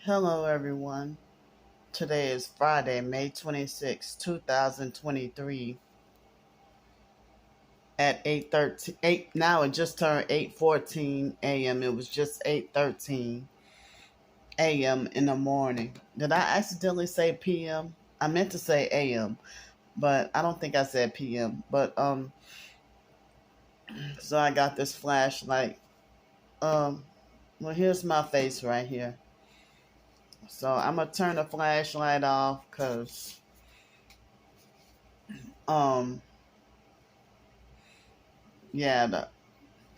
Hello, everyone. Today is Friday, May 26, 2023 at 8:13. Now it just turned 8:14 a.m. It was just 8:13 a.m. in the morning. Did I accidentally say p.m.? I meant to say a.m., but I don't think I said p.m. But so I got this flashlight. Um, well, here's my face right here. So I'm gonna turn the flashlight off because um yeah,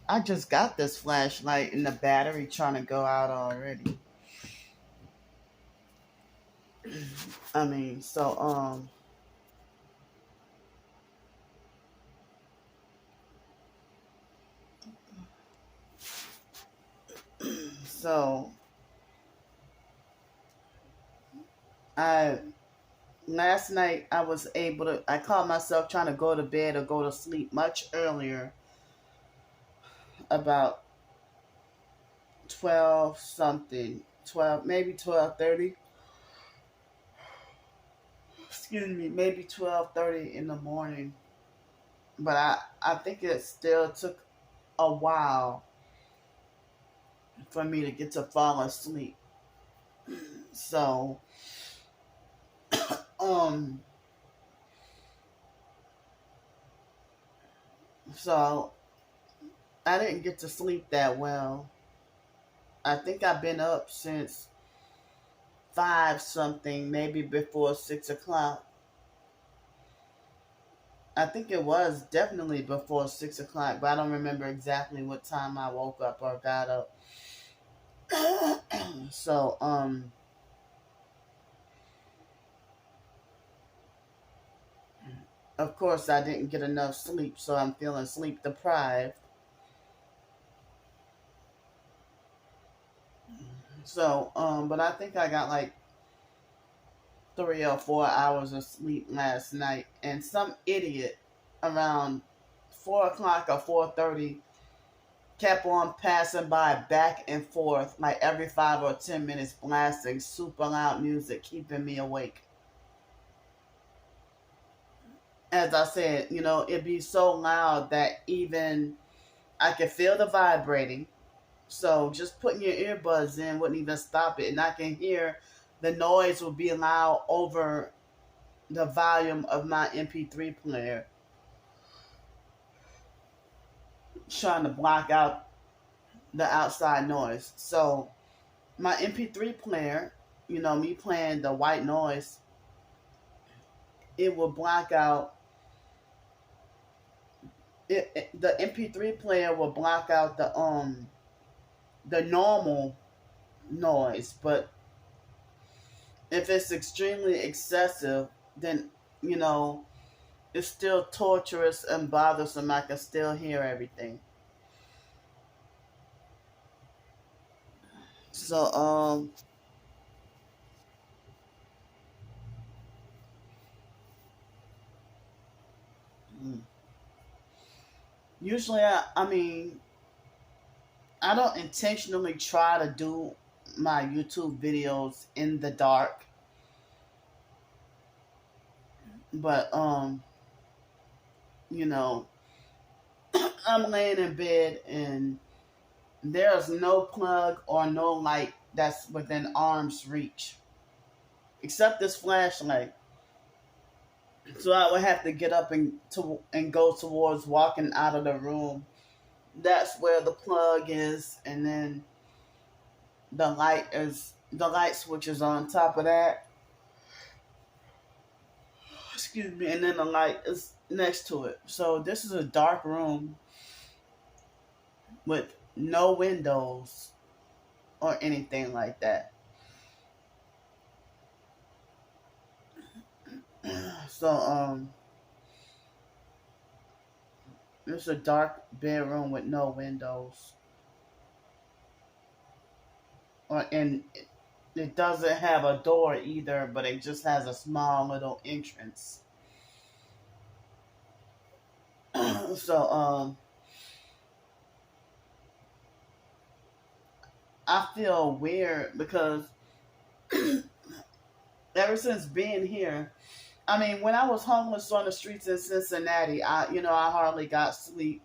I just got this flashlight and the battery trying to go out already. I mean, so I last night I was able to. I caught myself trying to go to bed or go to sleep much earlier, about 12 something, 12 maybe 12:30. Excuse me, maybe 12:30 in the morning. But I think it still took a while for me to get to fall asleep. So um so I didn't get to sleep that well. I think I've been up since 5 something, maybe before 6 o'clock. I think it was definitely before 6 o'clock, but I don't remember exactly what time I woke up or got up. so, of course, I didn't get enough sleep, so I'm feeling sleep deprived. But I think I got like 3 or 4 hours of sleep last night, and some idiot around 4 o'clock or 4:30 kept on passing by back and forth like every 5 or 10 minutes, blasting super loud music, keeping me awake. As I said, it'd be so loud that even I could feel the vibrating. So just putting your earbuds in wouldn't even stop it, and I can hear the noise would be loud over the volume of my MP3 player, trying to block out the outside noise. So my MP3 player, me playing the white noise, it will block out. The MP3 player will block out the normal noise, but if it's extremely excessive, then you know it's still torturous and bothersome. I can still hear everything. So usually I mean I don't intentionally try to do my YouTube videos in the dark, but you know, I'm laying in bed and there's no plug or no light that's within arm's reach except this flashlight. So I would have to get up and go towards walking out of the room. That's where the plug is, and then the light switch is on top of that. Excuse me, and then the light is next to it. So this is a dark room with no windows or anything like that. So it's a dark bedroom with no windows, and it doesn't have a door either, but it just has a small little entrance. so I feel weird because Ever since being here, I mean, when I was homeless on the streets in Cincinnati, I hardly got sleep.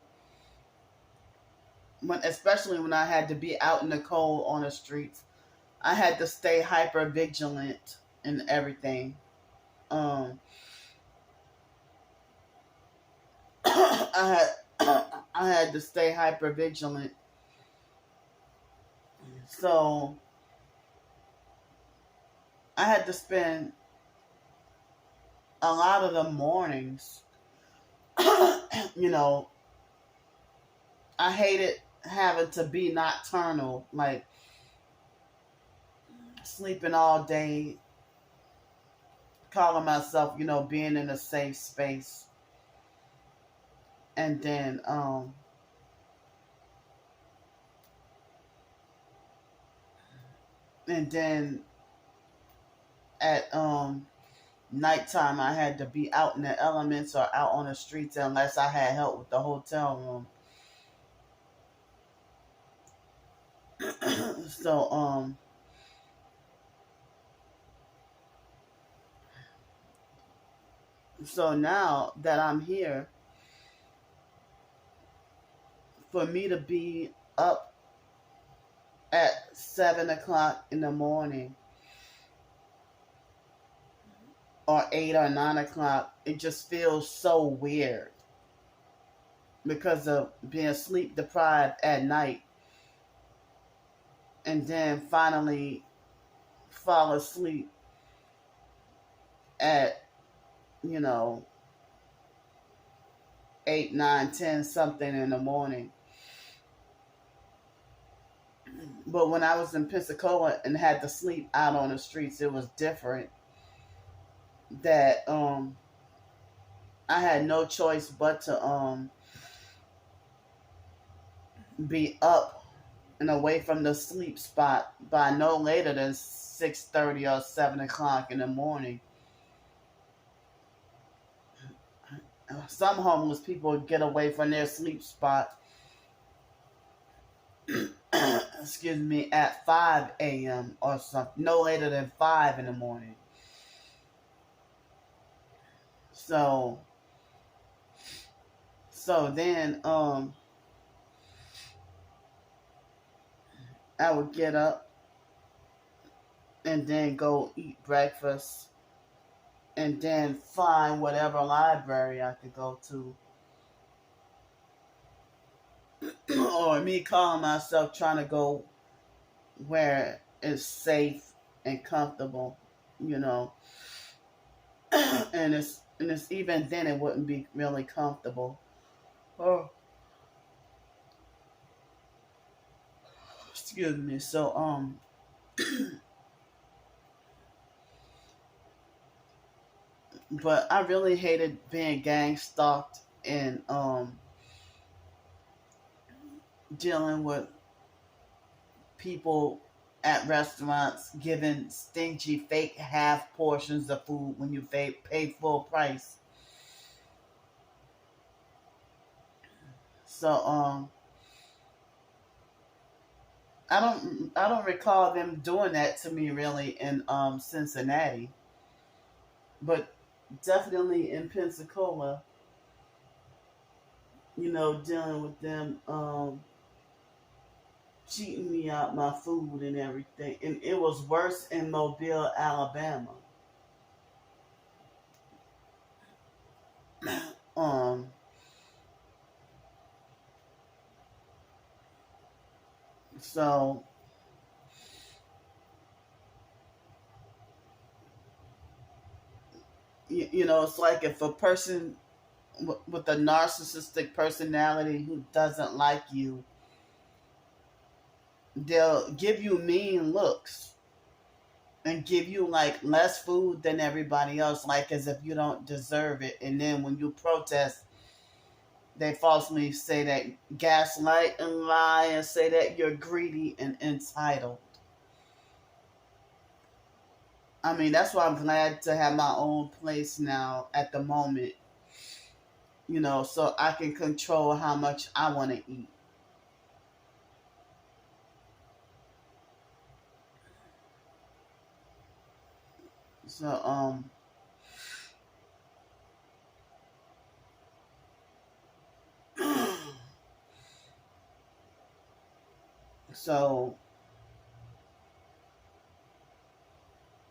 Especially when I had to be out in the cold on the streets, I had to stay hyper vigilant and everything. Um, I had I had to stay hyper vigilant. So I had to spend a lot of the mornings, you know, I hated having to be nocturnal, like sleeping all day, calling myself, being in a safe space. And then and then at nighttime I had to be out in the elements or out on the streets unless I had help with the hotel room. So now that I'm here, for me to be up at 7 o'clock in the morning or 8 or 9 o'clock, it just feels so weird because of being sleep deprived at night and then finally fall asleep at, you know, 8, 9, 10 something in the morning. But when I was in Pensacola and had to sleep out on the streets, it was different. That I had no choice but to be up and away from the sleep spot by no later than 6:30 or 7 o'clock in the morning. Some homeless people would get away from their sleep spot, excuse me, at 5 a.m. or something, no later than 5 in the morning. So, then I would get up and then go eat breakfast and then find whatever library I could go to. Or me calling myself trying to go where it's safe and comfortable, you know. and it's even then it wouldn't be really comfortable. Oh, excuse me. So but I really hated being gang stalked and dealing with people at restaurants giving stingy fake half portions of food when you pay full price. So I don't recall them doing that to me really in Cincinnati, but definitely in Pensacola, dealing with them cheating me out my food and everything. And it was worse in Mobile, Alabama. um so it's like if a person with a narcissistic personality who doesn't like you, they'll give you mean looks and give you like less food than everybody else, like as if you don't deserve it. And then when you protest, they falsely say that, gaslight and lie and say that you're greedy and entitled. I mean, that's why I'm glad to have my own place now at the moment, so I can control how much I want to eat. So so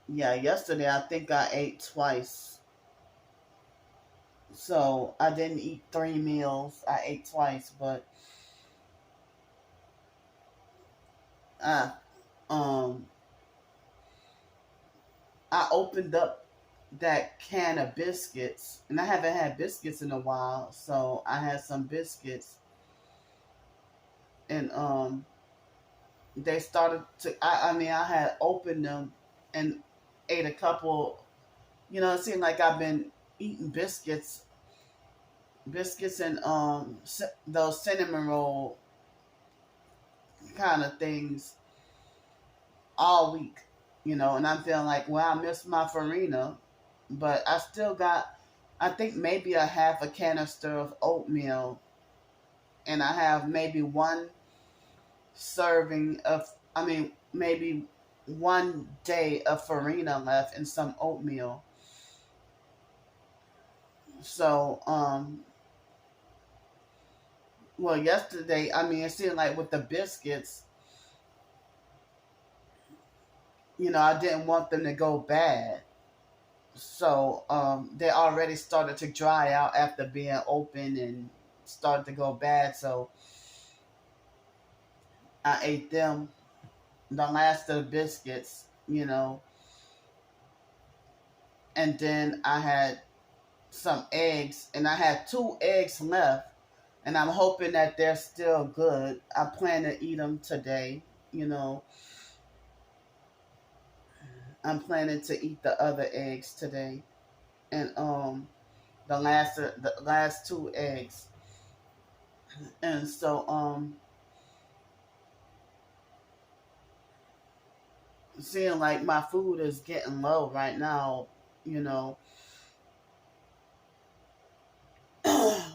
yeah, yesterday I think I ate twice. So I didn't eat 3 meals. I ate twice, but I um I opened up that can of biscuits, and I haven't had biscuits in a while, so I had some biscuits, and they started to. I mean, I had opened them and ate a couple. You know, it seemed like I've been eating biscuits and those cinnamon roll kind of things all week. You know, and I'm feeling like, well, I missed my farina, but I still got, I think maybe a half a canister of oatmeal, and I have maybe one serving of, I mean, maybe one day of farina left and some oatmeal. So, well, yesterday, I mean, it seemed like with the biscuits, you know, I didn't want them to go bad. So, they already started to dry out after being open and started to go bad. So, I ate them, the last of the biscuits, you know, and then I had some eggs, and I had 2 eggs left, and I'm hoping that they're still good. I plan to eat them today, you know. I'm planning to eat the other eggs today, and the last 2 eggs, and so seeing like my food is getting low right now, you know.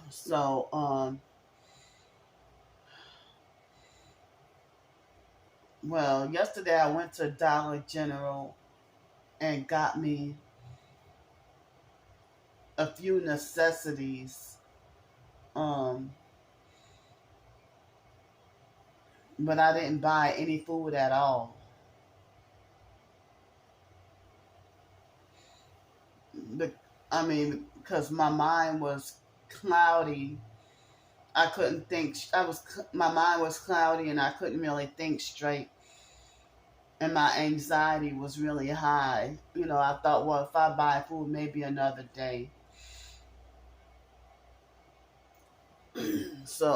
So well, yesterday I went to Dollar General and got me a few necessities, um but I didn't buy any food at all. Be- I mean, because my mind was cloudy. I couldn't think. My mind was cloudy, and I couldn't really think straight. And my anxiety was really high. You know, I thought, well, if I buy food, maybe another day. So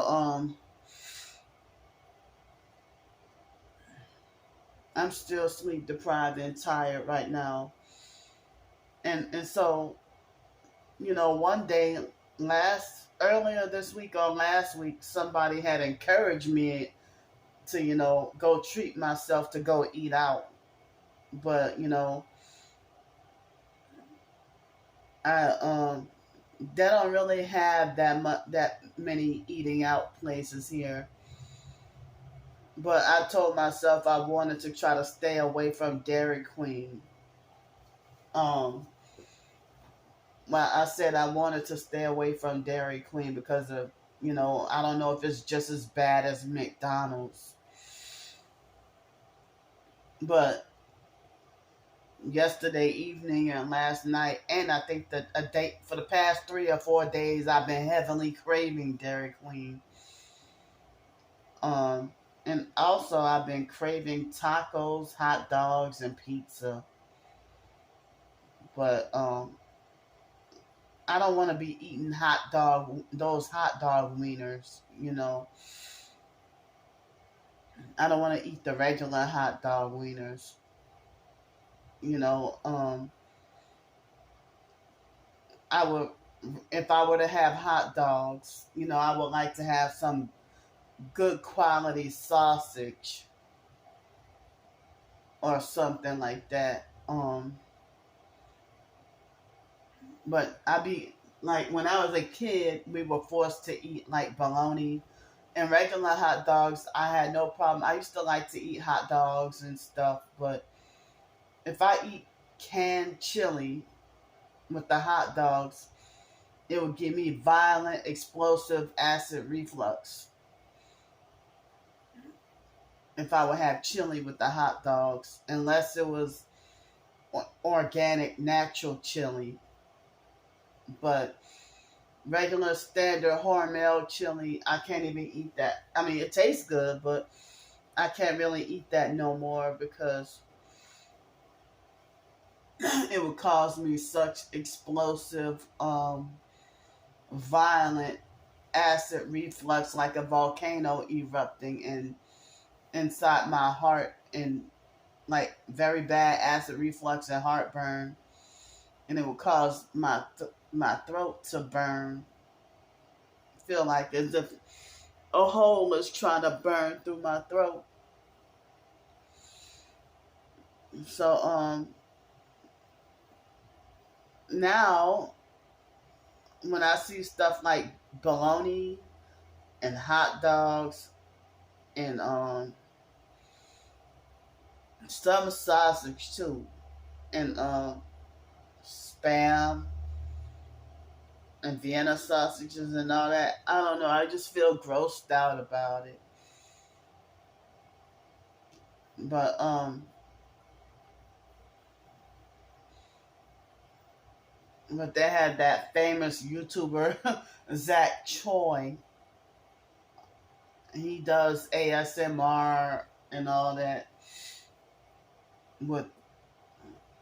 I'm still sleep deprived and tired right now. And so, you know, one day last earlier this week or last week, somebody had encouraged me to, you know, go treat myself, to go eat out. But, you know, I they don't really have that many eating out places here. But I told myself I wanted to try to stay away from Dairy Queen. Um well, I said I wanted to stay away from Dairy Queen because of, you know, I don't know if it's just as bad as McDonald's. But yesterday evening and last night, and I think that a day for the past 3 or 4 days, I've been heavily craving Dairy Queen. Um, and also I've been craving tacos, hot dogs, and pizza. But I don't want to be eating those hot dog wieners. You know, I don't want to eat the regular hot dog wieners. You know, I would, if I were to have hot dogs, you know, I would like to have some good quality sausage or something like that. But I be like, when I was a kid, we were forced to eat like bologna and regular hot dogs. I had no problem. I used to like to eat hot dogs and stuff, but if I eat canned chili with the hot dogs, it would give me violent, explosive acid reflux if I would have chili with the hot dogs, unless it was organic, natural chili. But regular standard Hormel chili, I can't even eat that. I mean, it tastes good, but I can't really eat that no more because it would cause me such explosive, violent acid reflux, like a volcano erupting inside my heart, and like very bad acid reflux and heartburn, and it would cause my throat to burn. Feel like as if a hole is trying to burn through my throat. So now when I see stuff like bologna and hot dogs and some sausage too, and spam and Vienna sausages and all that, I don't know. I just feel grossed out about it. But but they had that famous YouTuber Zach Choi. He does ASMR and all that with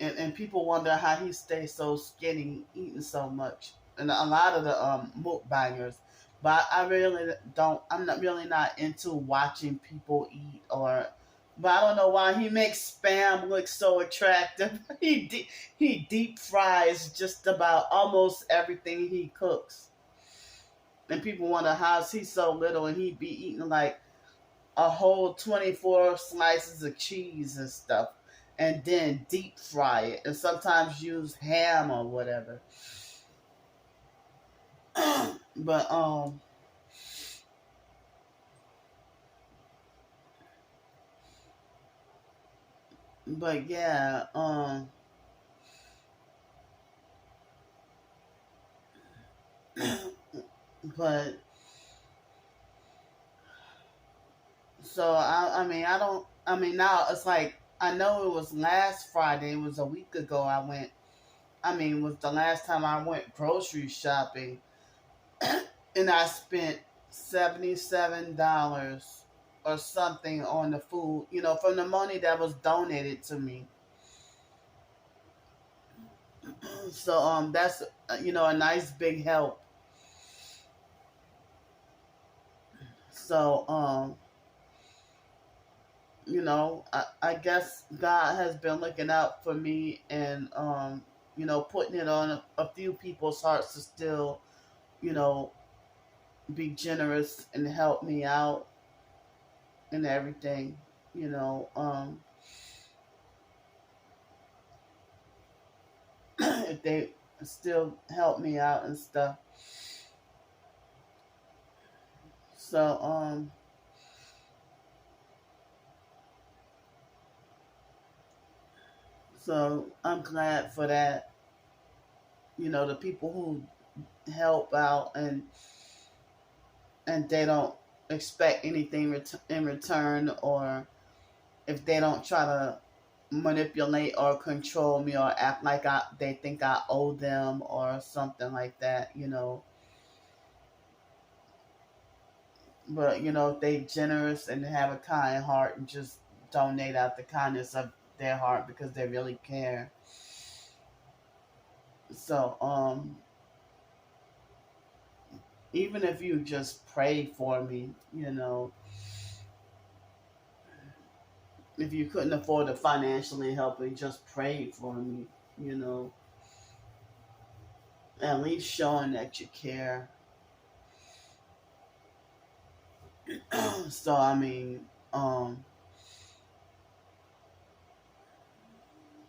and people wonder how he stays so skinny eating so much. And a lot of the mukbangers. But I really don't. I'm not really not into watching people eat. But I don't know why he makes spam look so attractive. He deep fries just about almost everything he cooks, and people wonder how he's so little, and he be eating like a whole 24 slices of cheese and stuff, and then deep fry it, and sometimes use ham or whatever. but um, but yeah, but so I mean I don't. I mean now it's like I know it was last Friday. It was a week ago. I went. I mean, it was the last time I went grocery shopping, and I spent $77 or something on the food, from the money that was donated to me. So that's a nice big help. So I guess God has been looking out for me, and putting it on a few people's hearts to still, you know, be generous and help me out and everything. You know, if they still help me out and stuff. So I'm glad for that. The people who help out, and they don't expect anything in return, or if they don't try to manipulate or control me or act like they think I owe them or something like that. But if they generous and have a kind heart and just donate out the kindness of their heart because they really care. So even if you just pray for me, if you couldn't afford to financially help me, just pray for me, you know, at least showing that you care. So I mean,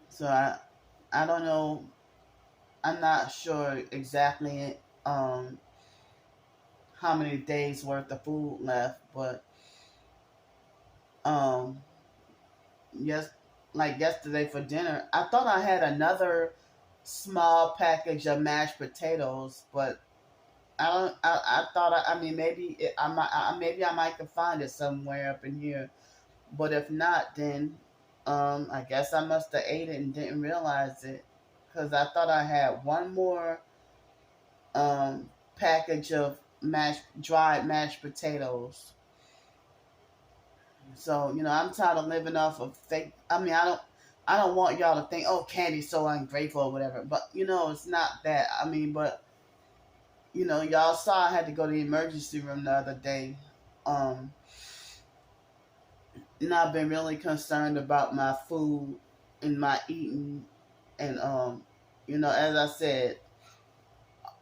so I don't know. I'm not sure exactly how many days worth of food left, but um yes, like yesterday for dinner. I thought I had another small package of mashed potatoes, but I don't. I thought. I mean, maybe I might. Maybe I might can find it somewhere up in here. But if not, then I guess I must have ate it and didn't realize it, because I thought I had one more package of dried mashed potatoes. So I'm tired of living off of fake. I mean, I don't want y'all to think, oh, Candy's so ungrateful or whatever. But it's not that. I mean, but y'all saw I had to go to the emergency room the other day. Um, and I've been really concerned about my food and my eating, and as I said,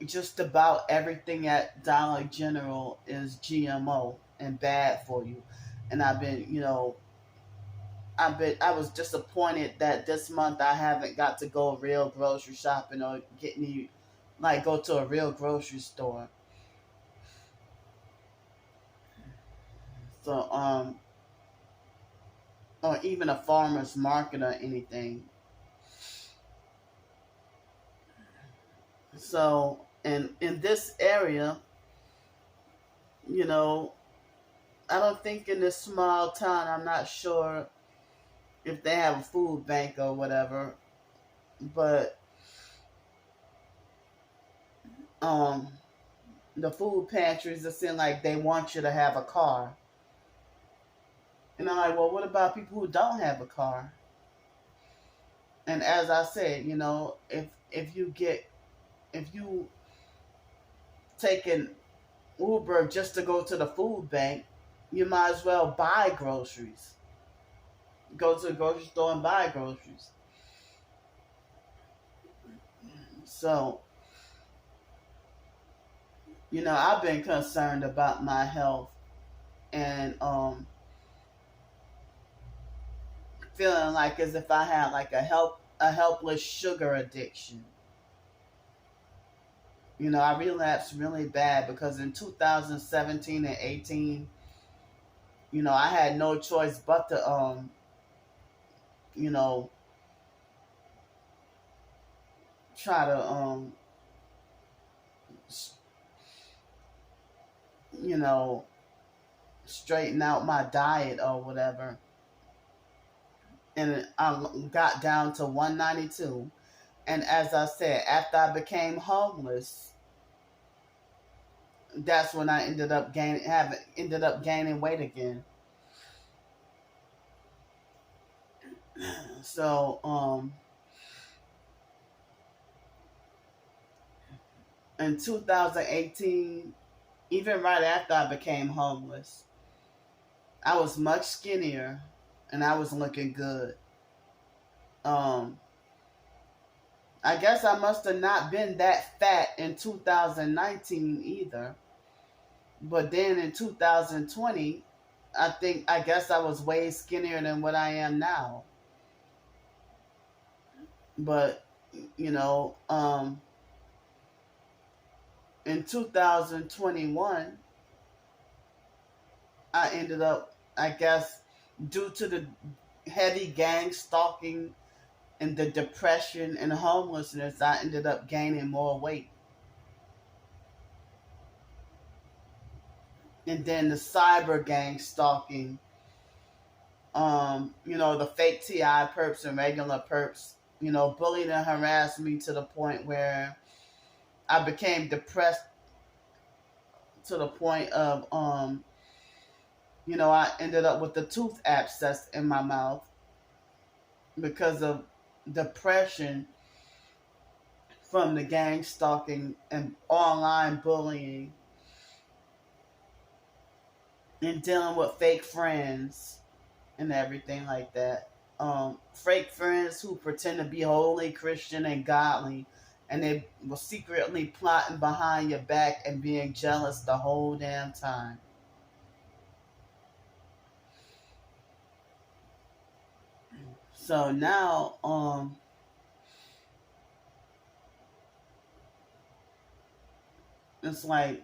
just about everything at Dollar General is GMO and bad for you. And I was disappointed that this month I haven't got to go real grocery shopping or get me like go to a real grocery store. So or even a farmer's market or anything. So and in this area, you know, I don't think in this small town, I'm not sure if they have a food bank or whatever, but um the food pantries are seem like they want you to have a car. And I'm like, well, what about people who don't have a car? And as I said, if you take an Uber just to go to the food bank, you might as well buy groceries. Go to the grocery store and buy groceries. So, I've been concerned about my health and feeling like as if I had like a helpless sugar addiction. I relapsed really bad because in 2017 and 18, I had no choice but to you know, try to you know, straighten out my diet or whatever. And I got down to 192. And as I said, after I became homeless, that's when I ended up gaining weight again. So in 2018, even right after I became homeless, I was much skinnier and I was looking good. Um, I guess I must have not been that fat in 2019 either. But then in 2020, I guess I was way skinnier than what I am now. But you know, in 2021, I ended up, I guess, due to the heavy gang stalking and the depression and homelessness, I ended up gaining more weight. And then the cyber gang stalking, the fake TI perps and regular perps, bullied and harassed me to the point where I became depressed to the point of, I ended up with the tooth abscess in my mouth because of depression from the gang stalking and online bullying and dealing with fake friends and everything like that. Fake friends who pretend to be holy, Christian, and godly, and they were secretly plotting behind your back and being jealous the whole damn time. So now, it's like,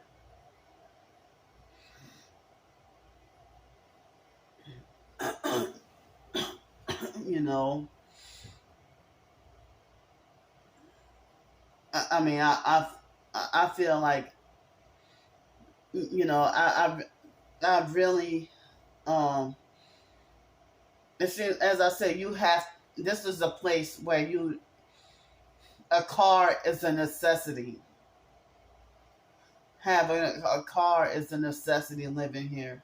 know, I mean, I feel like, you know, I really, um, it's, as I said, you have, this is a place where a car is a necessity. Having a car is a necessity living here.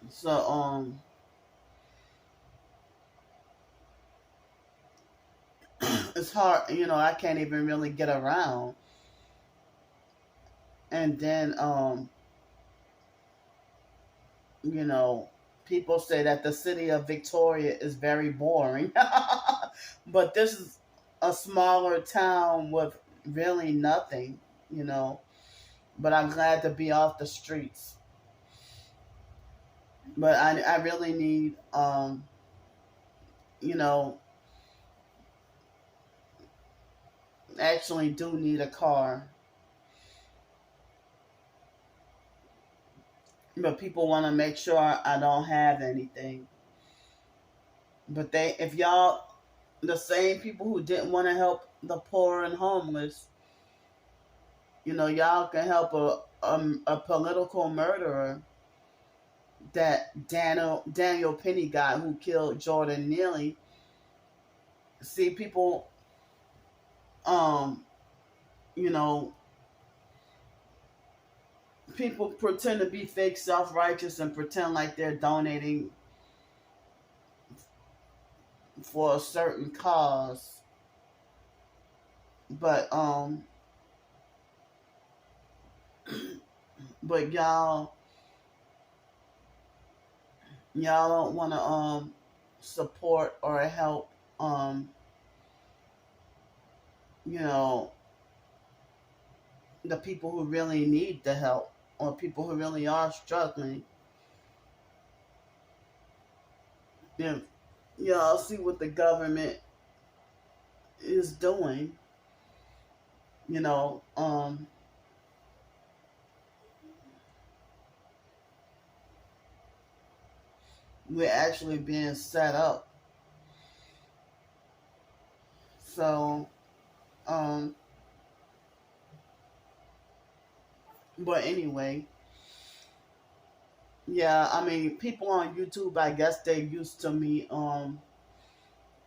So, it's hard, you know, I can't even really get around. And then, you know, people say that the city of Victoria is very boring. But this is a smaller town with really nothing, you know. But I'm glad to be off the streets. But I really need, you know, actually do need a car. But people want to make sure I don't have anything. But if y'all, the same people who didn't want to help the poor and homeless, you know, y'all can help a political murderer, that Daniel Penny guy who killed Jordan Neely. See, people, um, you know, people pretend to be fake self-righteous and pretend like they're donating for a certain cause. But but y'all don't want to support or help, you know, the people who really need the help, or people who really are struggling. If y'all see what the government is doing, you know, we're actually being set up. So, um, but anyway, yeah, I mean, people on YouTube, I guess they're used to me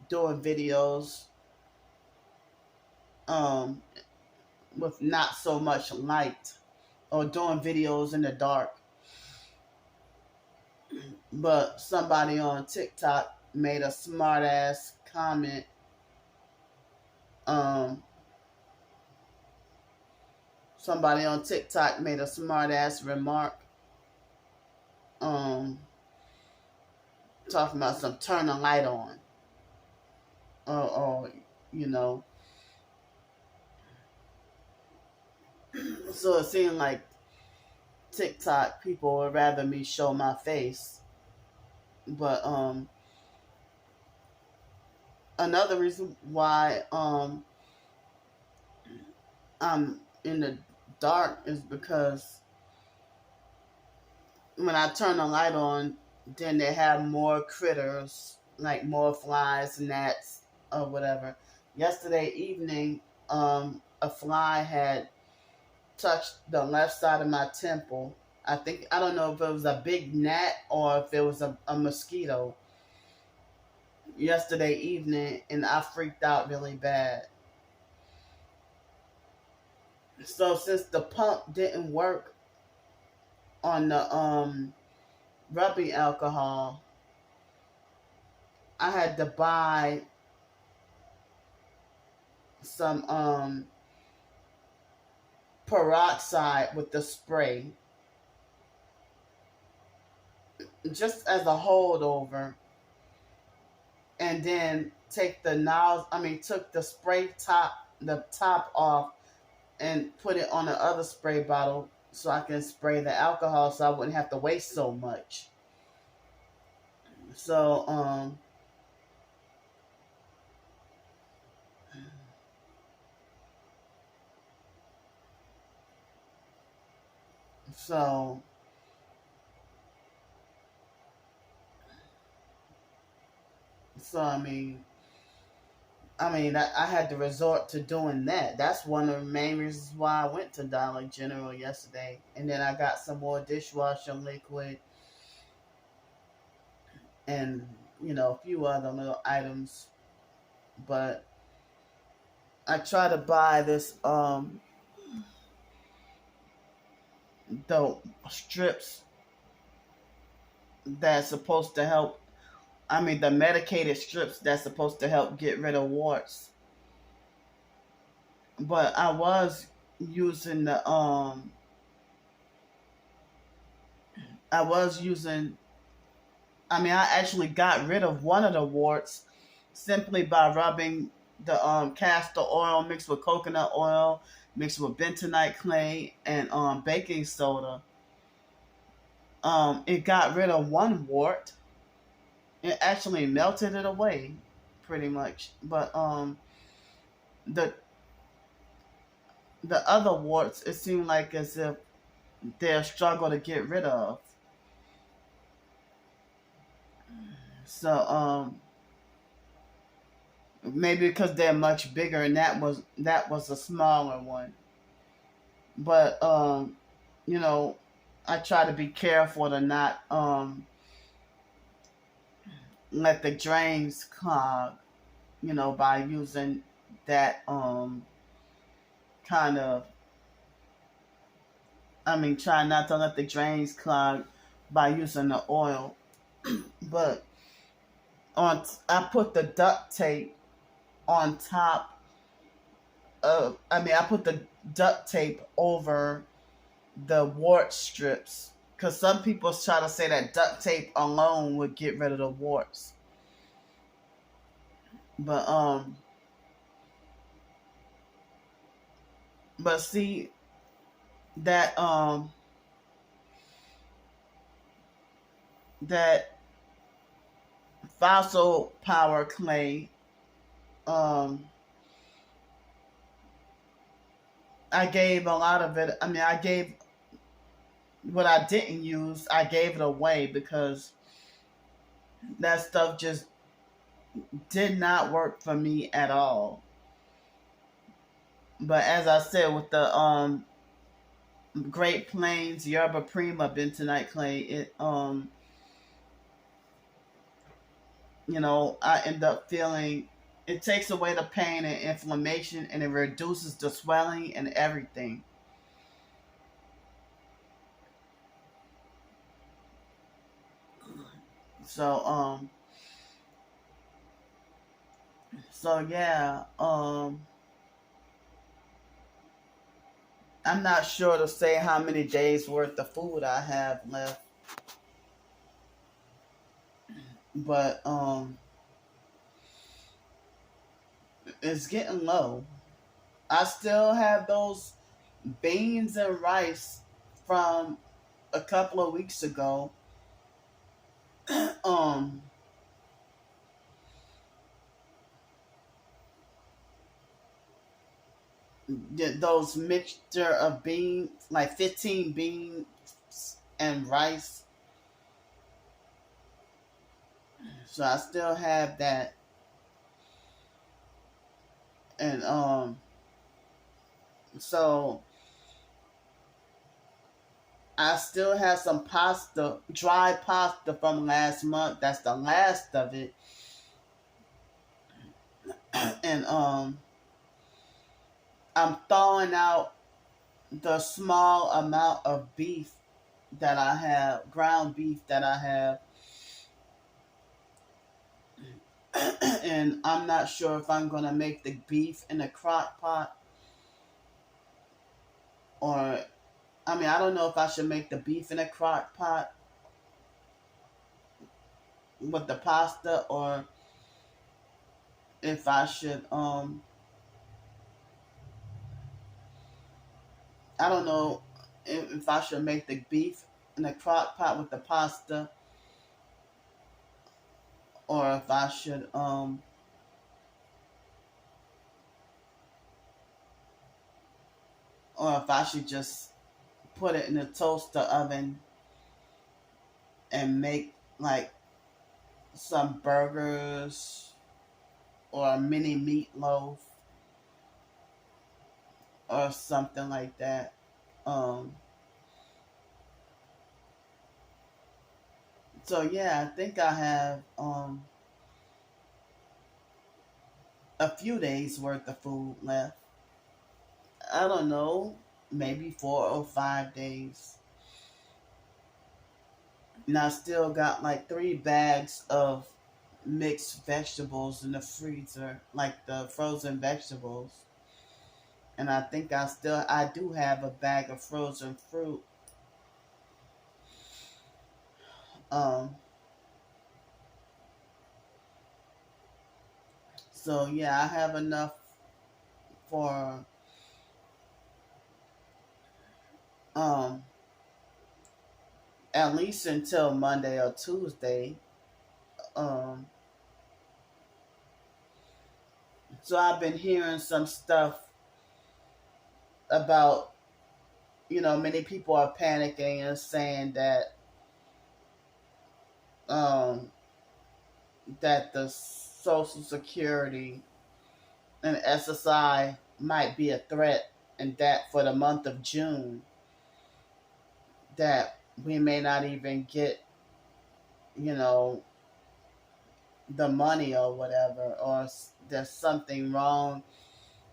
doing videos um with not so much light, or doing videos in the dark. But somebody on TikTok made a smart ass comment. Um, somebody on TikTok made a smart ass remark. Um, talking about some turn the light on, or you know. So it seemed like TikTok people would rather me show my face. But another reason why I'm in the dark is because when I turn the light on, then they have more critters, like more flies, gnats, or whatever. Yesterday evening, a fly had touched the left side of my temple. I don't know if it was a big gnat or if it was a mosquito yesterday evening, and I freaked out really bad. So since the pump didn't work on the rubbing alcohol, I had to buy some peroxide with the spray, just as a holdover, and then take the nozzle. I mean, took the the top off, and put it on the other spray bottle so I can spray the alcohol, so I wouldn't have to waste so much. So So, I had to resort to doing that. That's one of the main reasons why I went to Dollar General yesterday. And then I got some more dishwasher liquid and, a few other little items. But I try to buy this, the strips that's supposed to help. The medicated strips that's supposed to help get rid of warts. But I was using I was using, I actually got rid of one of the warts simply by rubbing the castor oil mixed with coconut oil, mixed with bentonite clay and baking soda. It got rid of one wart. It actually melted it away, pretty much. But the the other warts, it seemed like as if they're a struggle to get rid of. So maybe because they're much bigger, and that was a smaller one. But you know, I try to be careful to not let the drains clog. By using that kind of. Try not to let the drains clog by using the oil. But I put the duct tape on top of. I put the duct tape over the wart strips because some people try to say that duct tape alone would get rid of the warts. But see that that fossil power clay. I gave a lot of it. I gave what I didn't use. I gave it away because that stuff just did not work for me at all. But as I said, with the Great Plains Yerba Prima bentonite clay, it I end up feeling it takes away the pain and inflammation, and it reduces the swelling and everything. So yeah, I'm not sure to say how many days worth of food I have left, but it's getting low. I still have those beans and rice from a couple of weeks ago. um those mixture of beans, like 15 beans and rice. So I still have that. And so I still have some pasta, dry pasta from last month. That's the last of it. And I'm thawing out the small amount of beef that I have, ground beef that I have. And I'm not sure if I'm gonna make the beef in a crock pot, or I don't know if I should make the beef in a crock pot with the pasta, or if I should I don't know if I should make the beef in a crock pot with the pasta, or if I should just put it in the toaster oven and make like some burgers or a mini meatloaf or something like that. Um, so yeah, I think I have a few days worth of food left. I don't know, maybe 4 or 5 days. And I still got like 3 bags of mixed vegetables in the freezer, like the frozen vegetables. And I think I do have a bag of frozen fruit. Um, so yeah, I have enough for um at least until Monday or Tuesday. Um, so I've been hearing some stuff about, many people are panicking and saying um that the Social Security and SSI might be a threat, and that for the month of June that we may not even get, you know, the money or whatever, or there's something wrong,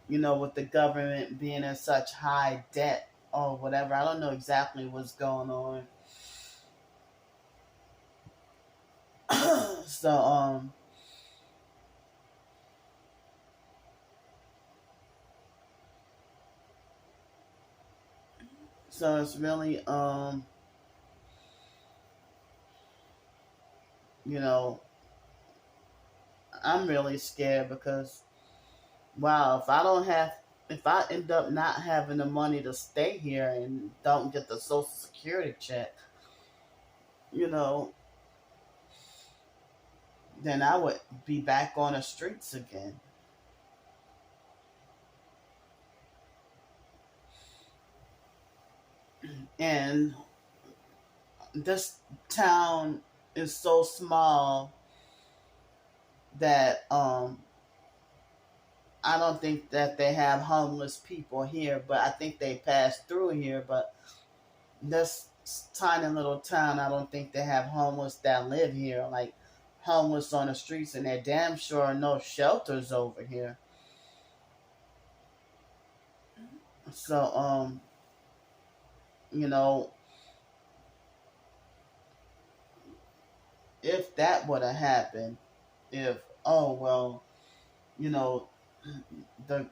with the government being in such high debt or whatever. I don't know exactly what's going on. So it's really you know I'm really scared because, wow, if I end up not having the money to stay here and don't get the Social Security check, you know, then I would be back on the streets again. And this town is so small that I don't think that they have homeless people here, but I think they pass through here. But this tiny little town, I don't think they have homeless that live here, like homeless on the streets, and there damn sure are no shelters over here. So, you know, if that would have happened, if oh well, you know, the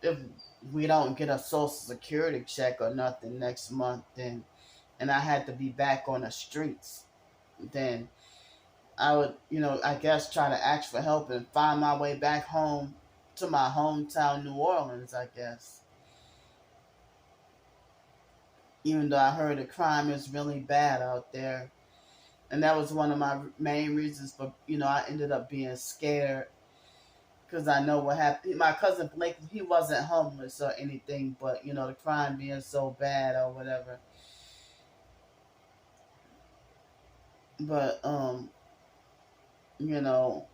if we don't get a Social Security check or nothing next month, then and I had to be back on the streets, then I would, I guess try to ask for help and find my way back home to my hometown, New Orleans, I guess. Even though I heard the crime is really bad out there. And that was one of my main reasons for, I ended up being scared because I know what happened. My cousin Blake, he wasn't homeless or anything, but, the crime being so bad or whatever. But, you know,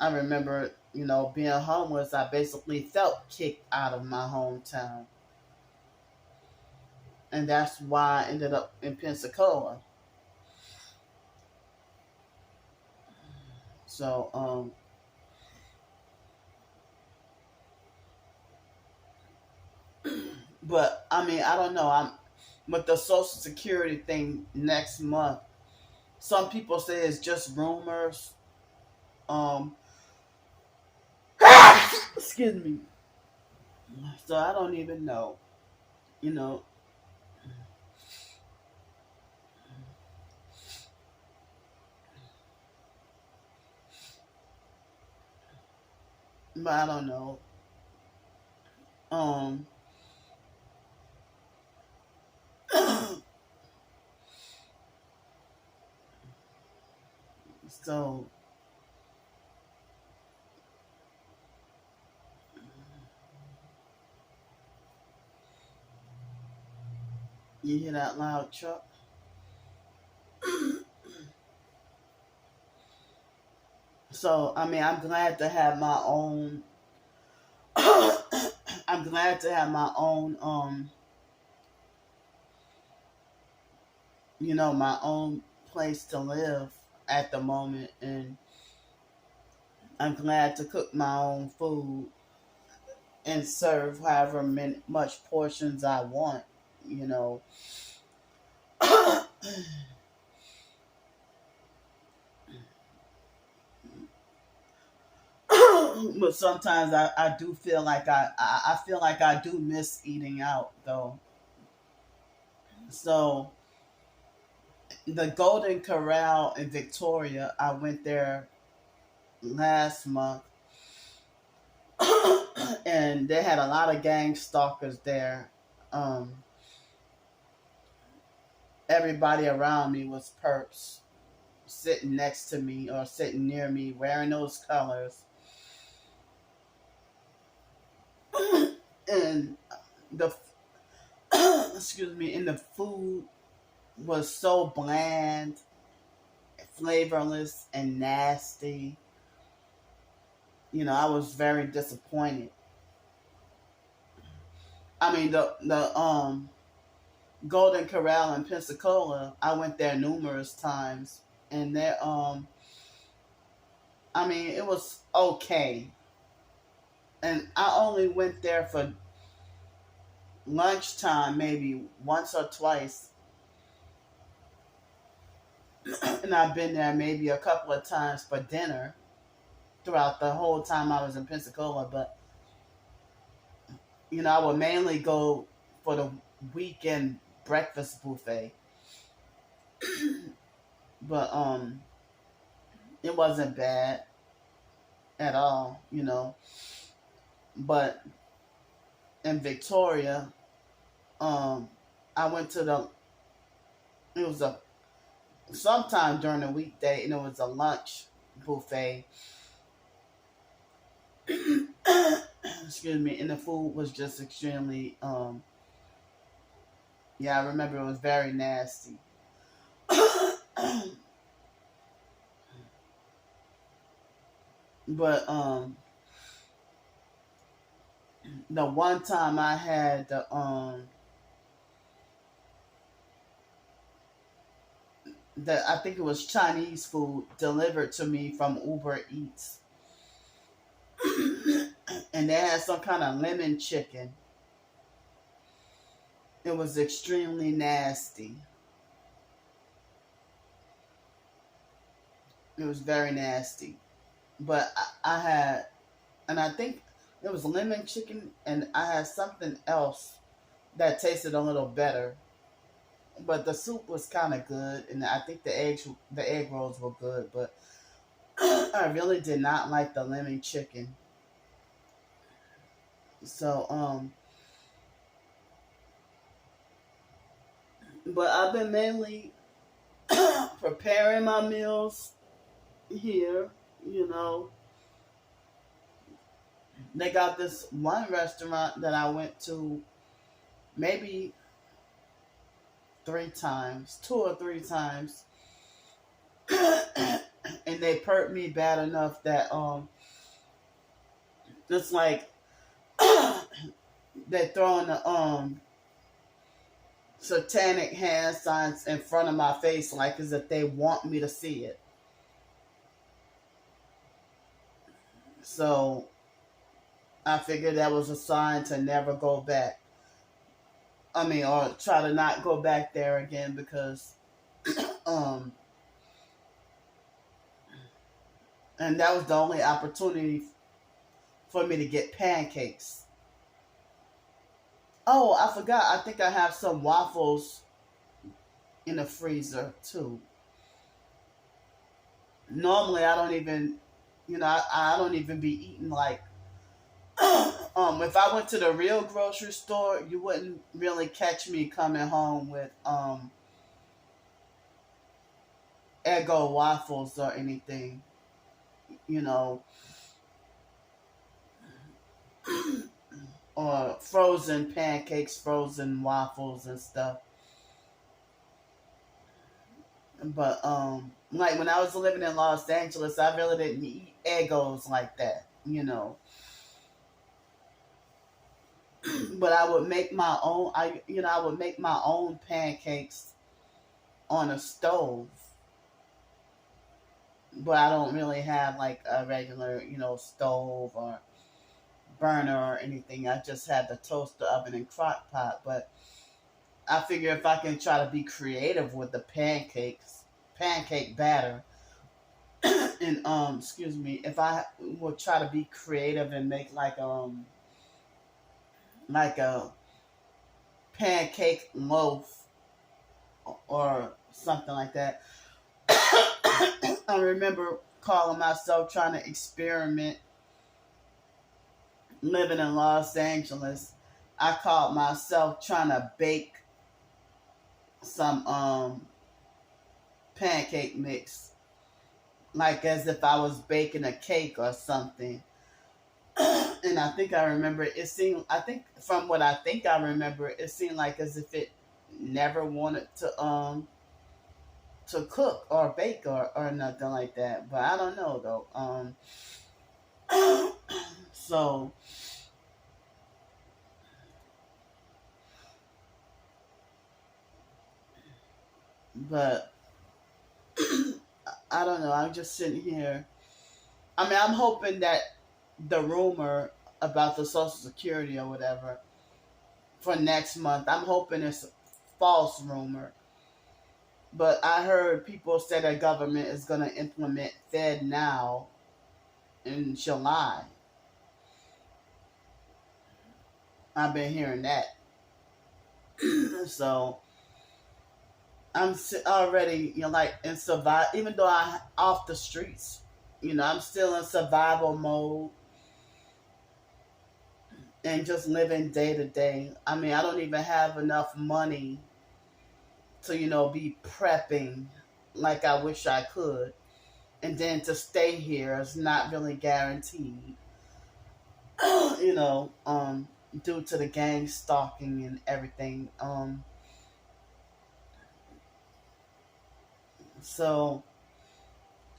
I remember, being homeless, I basically felt kicked out of my hometown. And that's why I ended up in Pensacola. So, but I mean, I don't know. I'm with the Social Security thing next month. Some people say it's just rumors. Um, excuse me. So I don't even know. You know, but I don't know. Um, so You hear that loud truck? So, I mean, I'm glad to have my own. I'm glad to have my own, my own place to live at the moment, and I'm glad to cook my own food and serve however much portions I want, you know. But sometimes I do feel like I feel like I do miss eating out though. So the Golden Corral in Victoria, I went there last month, and they had a lot of gang stalkers there. Um, Everybody around me was perps, sitting next to me or sitting near me, wearing those colors, and the excuse me, and the food was so bland, flavorless, and nasty. I was very disappointed. I mean, the Golden Corral in Pensacola, I went there numerous times, and there I mean, it was okay, and I only went there for lunchtime, maybe once or twice, and I've been there maybe a couple of times for dinner throughout the whole time I was in Pensacola. But I would mainly go for the weekend breakfast buffet. But it wasn't bad at all. But in Victoria, um I went to the it was a sometime during the weekday, and it was a lunch buffet. Excuse me, and the food was just extremely yeah, I remember it was very nasty. But the one time I had the I think it was Chinese food delivered to me from Uber Eats. And they had some kind of lemon chicken. It was extremely nasty. It was very nasty. But I had, and I think it was lemon chicken, and I had something else that tasted a little better. But the soup was kind of good, and I think the egg rolls were good. But I really did not like the lemon chicken. So but I've been mainly preparing my meals here. You know, they got this one restaurant that I went to maybe 3 times, 2 or 3 times, and they perked me bad enough that it's like they're throwing the satanic hand signs in front of my face, like as if they want me to see it. So I figured that was a sign to never go back. I mean, or try to not go back there again, because um and that was the only opportunity for me to get pancakes. Oh, I forgot. I think I have some waffles in the freezer too. Normally, I don't even, I don't even be eating like. If I went to the real grocery store, you wouldn't really catch me coming home with Eggo waffles or anything. You know, or frozen pancakes, frozen waffles and stuff. But like when I was living in Los Angeles, I really didn't eat Eggos like that, you know. But I would make my own. I would make my own pancakes on a stove. But I don't really have like a regular, stove or burner or anything. I just have the toaster oven and crock pot. But I figure if I can try to be creative with the pancake batter, and excuse me, if I would try to be creative and make like a pancake loaf or something like that. I remember calling myself trying to experiment living in Los Angeles. I called myself trying to bake some pancake mix, like as if I was baking a cake or something. And I think I remember it seemed. I think from what I think I remember, it seemed like as if it never wanted to cook or bake or nothing like that. But I don't know though. So, but I don't know. I'm just sitting here. I mean, I'm hoping that the rumor about the Social Security or whatever for next month, I'm hoping it's a false rumor. But I heard people say that government is going to implement Fed Now in July. I've been hearing that. So I'm already, like in survive. Even though I off the streets, I'm still in survival mode and just living day to day. I mean, I don't even have enough money to, be prepping like I wish I could. And then to stay here is not really guaranteed, you know, due to the gang stalking and everything. So,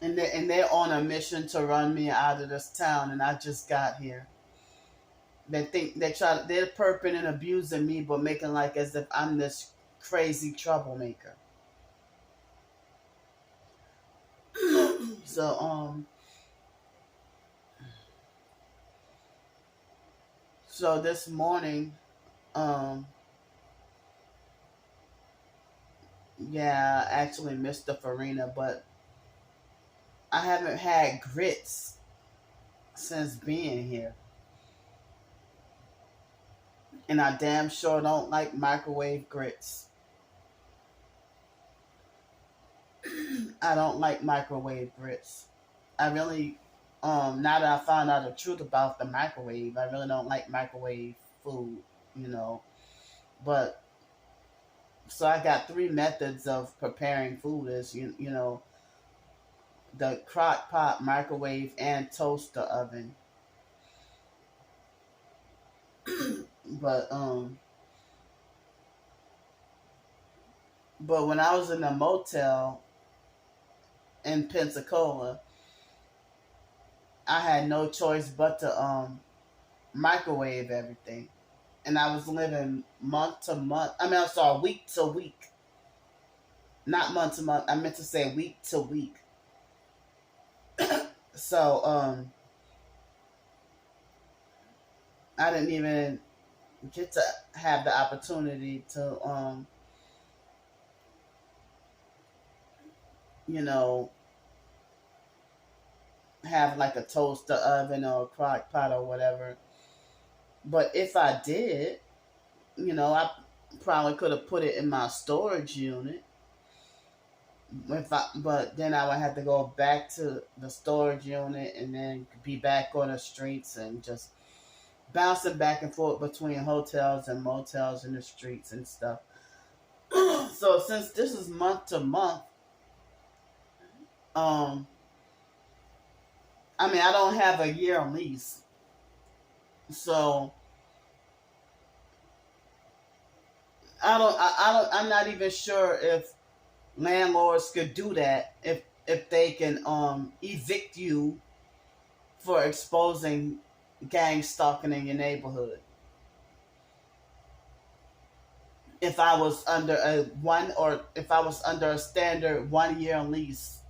and they're on a mission to run me out of this town, and I just got here. They're perping and abusing me, but making like as if I'm this crazy troublemaker. So so this morning, um yeah, I actually missed the farina, but I haven't had grits since being here, and I damn sure don't like microwave grits. I don't like microwave grits. I really, now that I found out the truth about the microwave, I really don't like microwave food, you know. But so I got three methods of preparing food: is the crock pot, microwave, and toaster oven. But but when I was in a motel in Pensacola, I had no choice but to microwave everything. And I was living month to month. I mean, I'm sorry, week to week. Not month to month. I meant to say week to week. So I didn't even get to have the opportunity to you know, have like a toaster oven or a crock pot or whatever. But if I did, I probably could have put it in my storage unit. But then I would have to go back to the storage unit and then be back on the streets and just bouncing back and forth between hotels and motels in the streets and stuff. So since this is month to month, um, I mean I don't have a year lease, so I'm not even sure if landlords could do that if they can evict you for exposing gang stalking in your neighborhood. If I was under a one or if I was under a standard 1 year lease,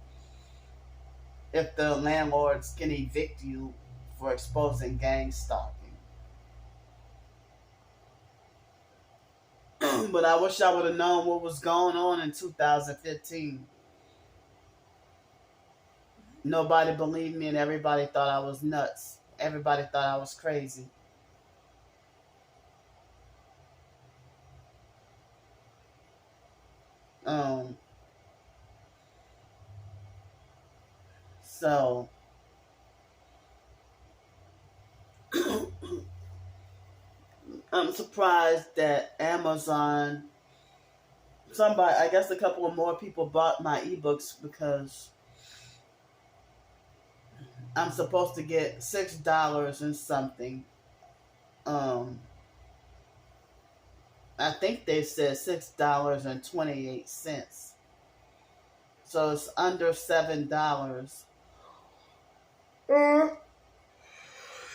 if the landlords can evict you for exposing gang stalking. But I wish I would have known what was going on in 2015. Nobody believed me and everybody thought I was nuts. Everybody thought I was crazy. Um, so I'm surprised that Amazon, somebody, I guess a couple of more people bought my ebooks because I'm supposed to get $6 and something. I think they said $6.28. So it's under $7.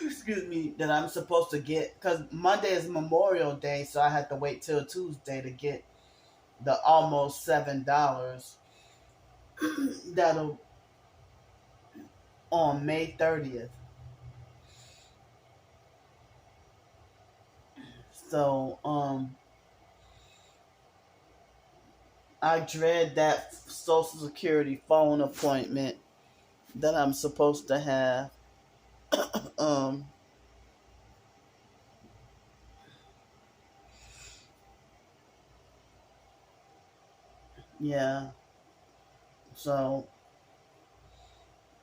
Excuse me, that I'm supposed to get, because Monday is Memorial Day, so I had to wait till Tuesday to get the almost $7. That'll on May 30th. So I dread that Social Security phone appointment that I'm supposed to have. um yeah. So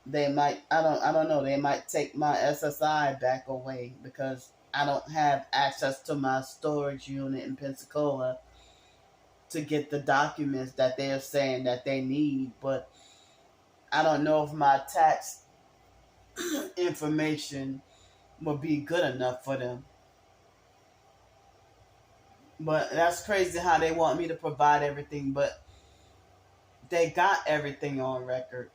they might, I don't know, they might take my SSI back away because I don't have access to my storage unit in Pensacola to get the documents that they're saying that they need, but I don't know if my tax information will be good enough for them. But that's crazy how they want me to provide everything, but they got everything on record.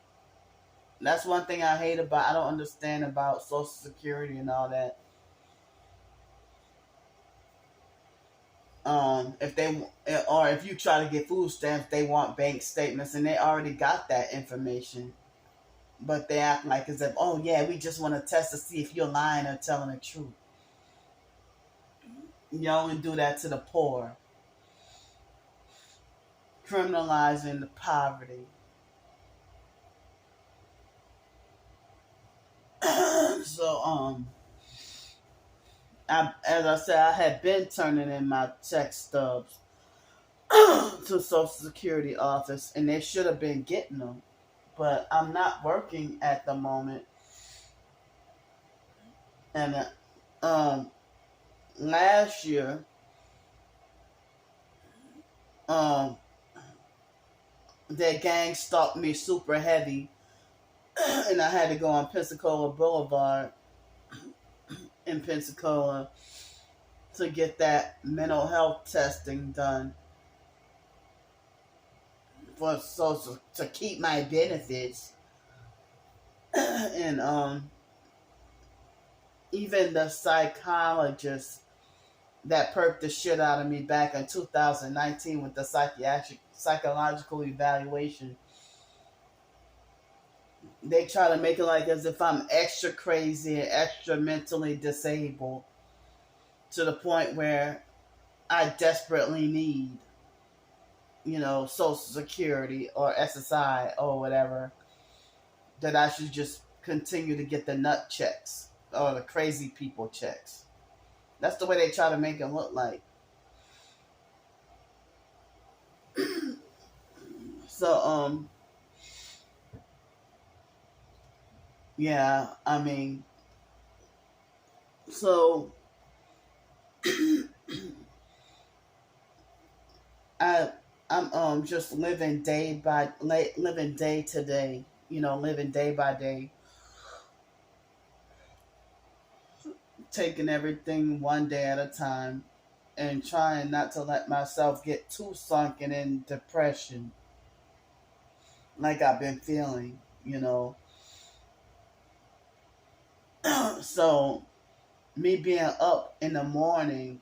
That's one thing I hate about, I don't understand about Social Security and all that. If they, or if you try to get food stamps, they want bank statements, and they already got that information. But they act like as if, oh yeah, we just want to test to see if you're lying or telling the truth. You only do that to the poor, criminalizing the poverty. So as I said, I had been turning in my check stubs to Social Security office, and they should have been getting them. But I'm not working at the moment, and last year, um, that gang stalked me super heavy, and I had to go on Pensacola Boulevard in Pensacola to get that mental health testing done for social to keep my benefits. And even the psychologist that perked the shit out of me back in 2019 with the psychological evaluation, they try to make it like as if I'm extra crazy and extra mentally disabled to the point where I desperately need, Social Security or SSI or whatever, that I should just continue to get the nut checks or the crazy people checks. That's the way they try to make it look like. So, yeah, I mean, so I I'm just living living day to day, living day by day, taking everything one day at a time, and trying not to let myself get too sunken in depression. like I've been feeling, So me being up in the morning,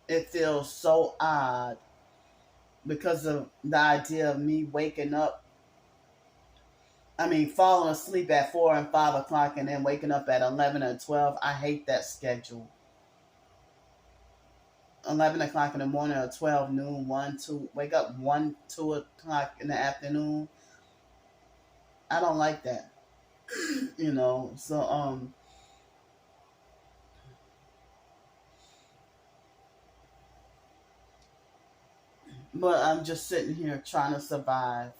it feels so odd because of the idea of me waking up. I mean, falling asleep at 4 and 5 o'clock and then waking up at 11 or 12. I hate that schedule. 11 o'clock in the morning or 12 noon, 1, 2, wake up 1, 2 o'clock in the afternoon. I don't like that, So, but I'm just sitting here trying to survive.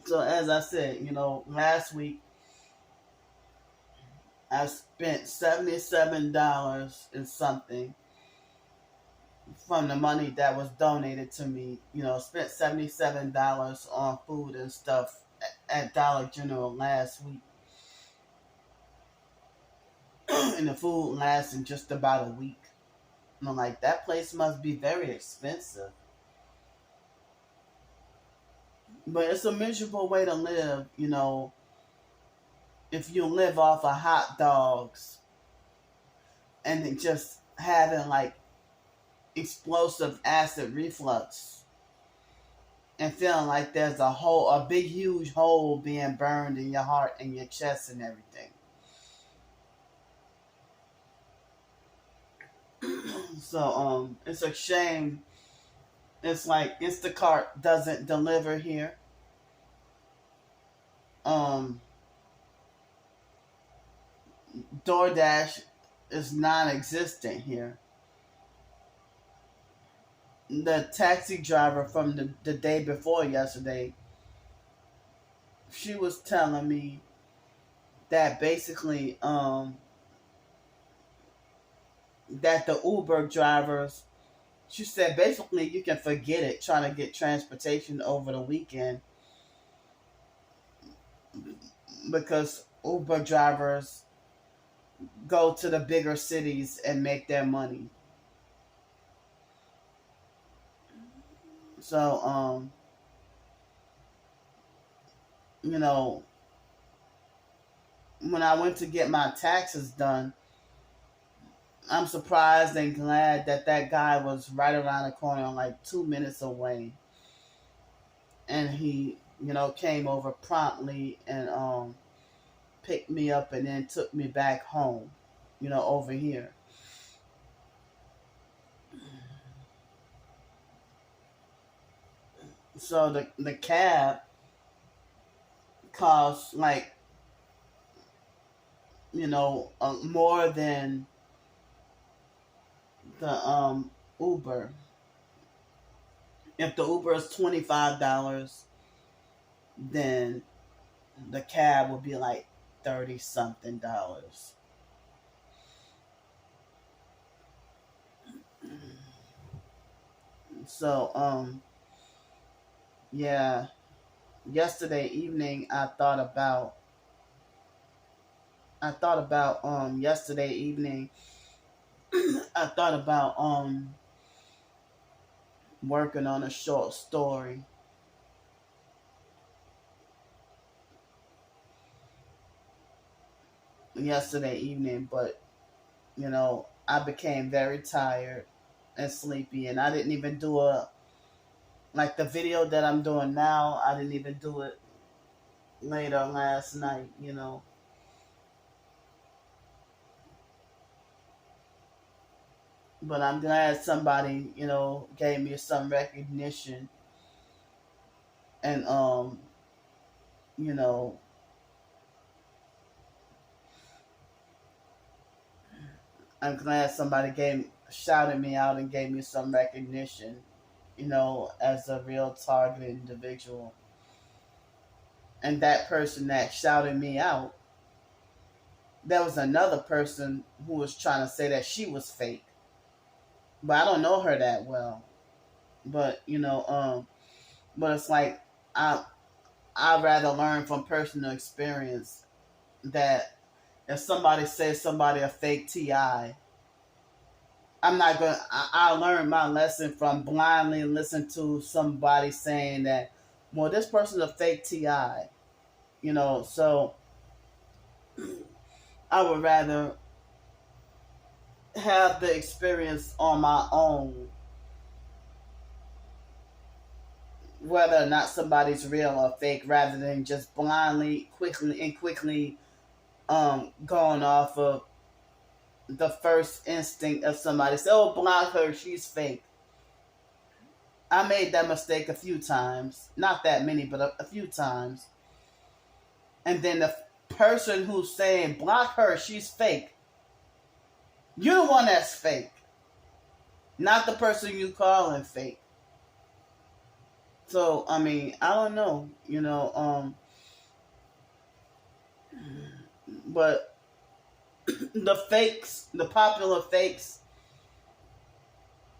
So, as I said, last week I spent $77 and something from the money that was donated to me. Spent $77 on food and stuff at Dollar General last week. And the food lasted just about a week. And I'm like, that place must be very expensive. But it's a miserable way to live, if you live off of hot dogs and just having like explosive acid reflux and feeling like there's a big huge hole being burned in your heart and your chest and everything. So it's a shame. It's like Instacart doesn't deliver here. um DoorDash is non-existent here. The taxi driver from the day before yesterday, she was telling me that basically that the Uber drivers, she said basically you can forget it trying to get transportation over the weekend because Uber drivers go to the bigger cities and make their money. So you know when I went to get my taxes done, I'm surprised and glad that that guy was right around the corner, like 2 minutes away, and he, came over promptly and picked me up and then took me back home, over here. So the cab costs like, more than the Uber. If the Uber is $25, then the cab would be like 30 something dollars. So yeah, yesterday evening yesterday evening I thought about working on a short story. Yesterday evening, but I became very tired and sleepy, and I didn't even do like the video that I'm doing now. I didn't even do it later last night. But I'm glad somebody gave me some recognition, and you know I'm glad somebody shouted me out and gave me some recognition, as a real targeted individual. And that person that shouted me out, there was another person who was trying to say that she was fake. But I don't know her that well. But but it's like I rather learn from personal experience that if somebody says somebody a fake TI, I'm not gonna. I learned my lesson from blindly listening to somebody saying that, well, this person's a fake Ti. So I would rather have the experience on my own, whether or not somebody's real or fake, rather than just blindly, quickly going off of the first instinct of somebody. Say, oh, block her, she's fake. I made that mistake a few times. Not that many, but a few times. And then the person who's saying, block her, she's fake. You're the one that's fake. Not the person you calling fake. So, I mean, I don't know. But the popular fakes,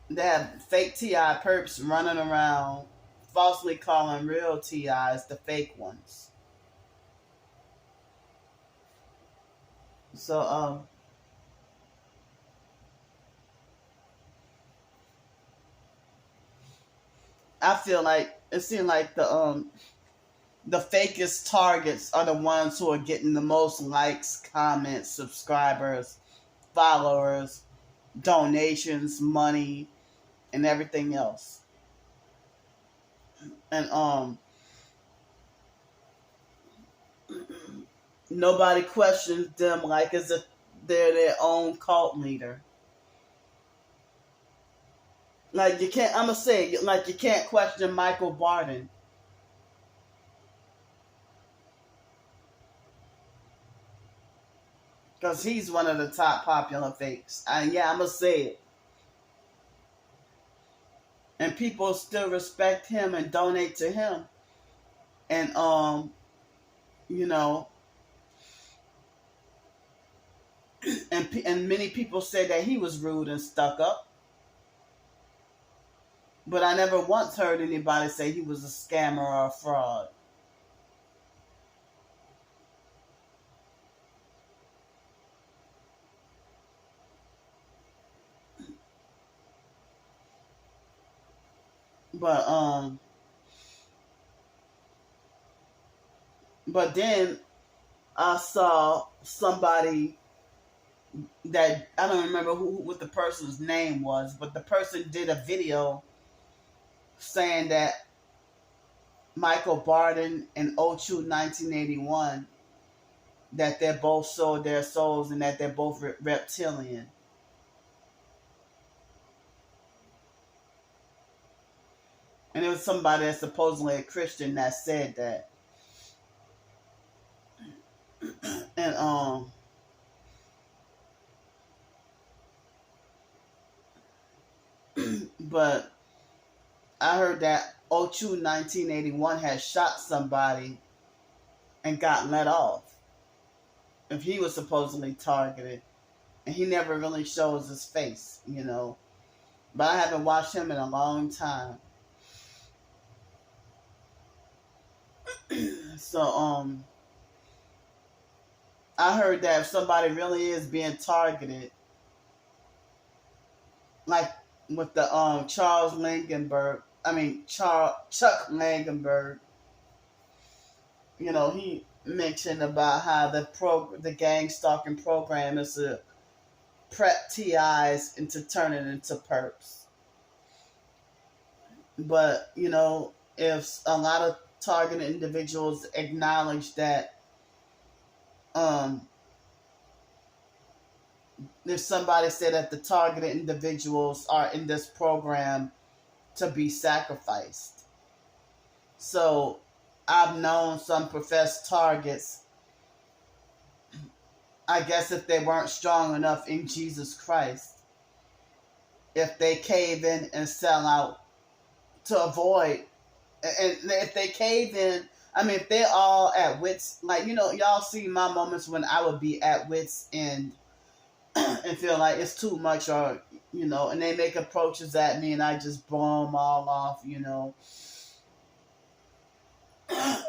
they have fake TI perps running around falsely calling real TIs the fake ones. So I feel like it seems like the fakest targets are the ones who are getting the most likes, comments, subscribers, followers, donations, money, and everything else. And nobody questions them like as if they're their own cult leader. Like you can't. I'm gonna say like you can't question Michael Barton. Because he's one of the top popular fakes. And yeah, I'm going to say it. And people still respect him and donate to him. And, you know, and many people say that he was rude and stuck up. But I never once heard anybody say he was a scammer or a fraud. But then I saw somebody that I don't remember what the person's name was, but the person did a video saying that Michael Barton and Ochu 1981, that they both sold their souls and that they're both reptilian. And it was somebody that's supposedly a Christian that said that. And but I heard that Ochu 1981 had shot somebody and got let off. If he was supposedly targeted. And he never really shows his face, But I haven't watched him in a long time. So, I heard that if somebody really is being targeted, like with the Chuck Langenberg, he mentioned about how the gang stalking program is to prep TIs into turning into perps. But, if a lot of targeted individuals acknowledge that if somebody said that the targeted individuals are in this program to be sacrificed. So I've known some professed targets, I guess if they weren't strong enough in Jesus Christ, if they cave in and sell out to avoid, and if they cave in, if they're all at wits, like, y'all see my moments when I would be at wits end and feel like it's too much, or, and they make approaches at me and I just blow them all off,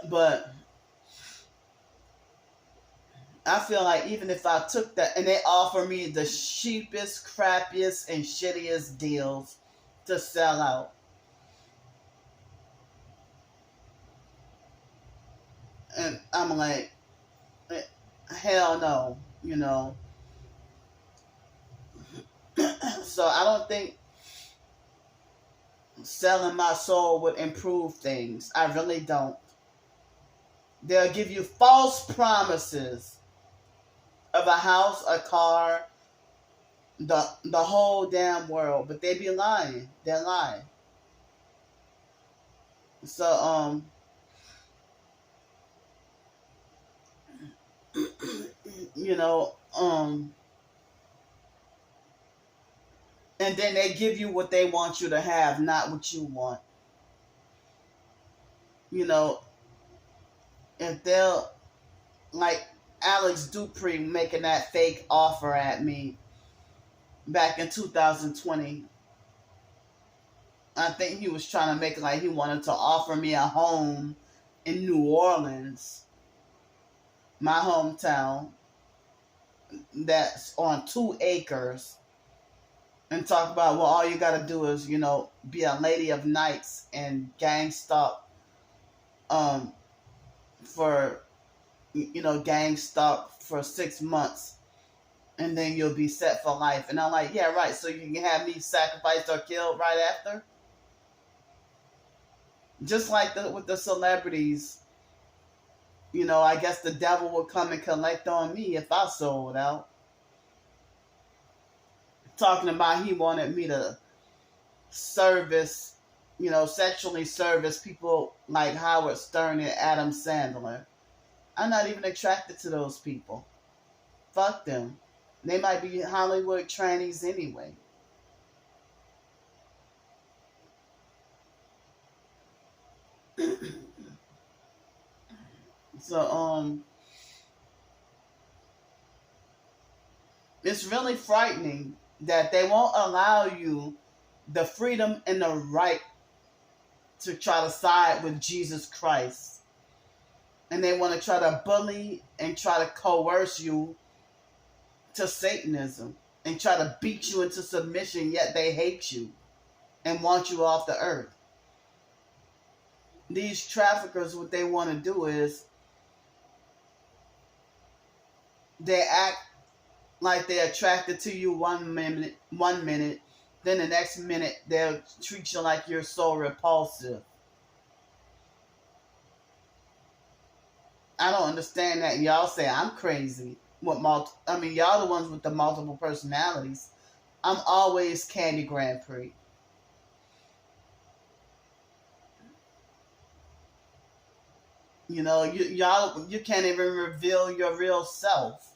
But I feel like even if I took that and they offer me the cheapest, crappiest, and shittiest deals to sell out, and I'm like, hell no, you know. So I don't think selling my soul would improve things. I really don't. They'll give you false promises of a house, a car, the whole damn world, but they be lying. They're lying. So you know, and then they give you what they want you to have, not what you want. You know, if they'll, like Alex Dupree making that fake offer at me back in 2020. I think he was trying to make it like he wanted to offer me a home in New Orleans, my hometown, that's on 2 acres, and talk about, well, all you got to do is, you know, be a lady of nights and gang stalk um, for, you know, gang stalk for 6 months, and then you'll be set for life. And I'm like, yeah, right. So you can have me sacrificed or killed right after? Just like with the celebrities, you know, I guess the devil would come and collect on me if I sold out. Talking about he wanted me to service, you know, sexually service people like Howard Stern and Adam Sandler. I'm not even attracted to those people. Fuck them. They might be Hollywood trannies anyway. So it's really frightening that they won't allow you the freedom and the right to try to side with Jesus Christ. And they want to try to bully and try to coerce you to Satanism and try to beat you into submission, yet they hate you and want you off the earth. These traffickers, what they want to do is they act like they're attracted to you one minute, then the next minute they'll treat you like you're so repulsive. I don't understand that. Y'all say I'm crazy. Y'all the ones with the multiple personalities. I'm always Candy Grand Prix. You know, you can't even reveal your real self,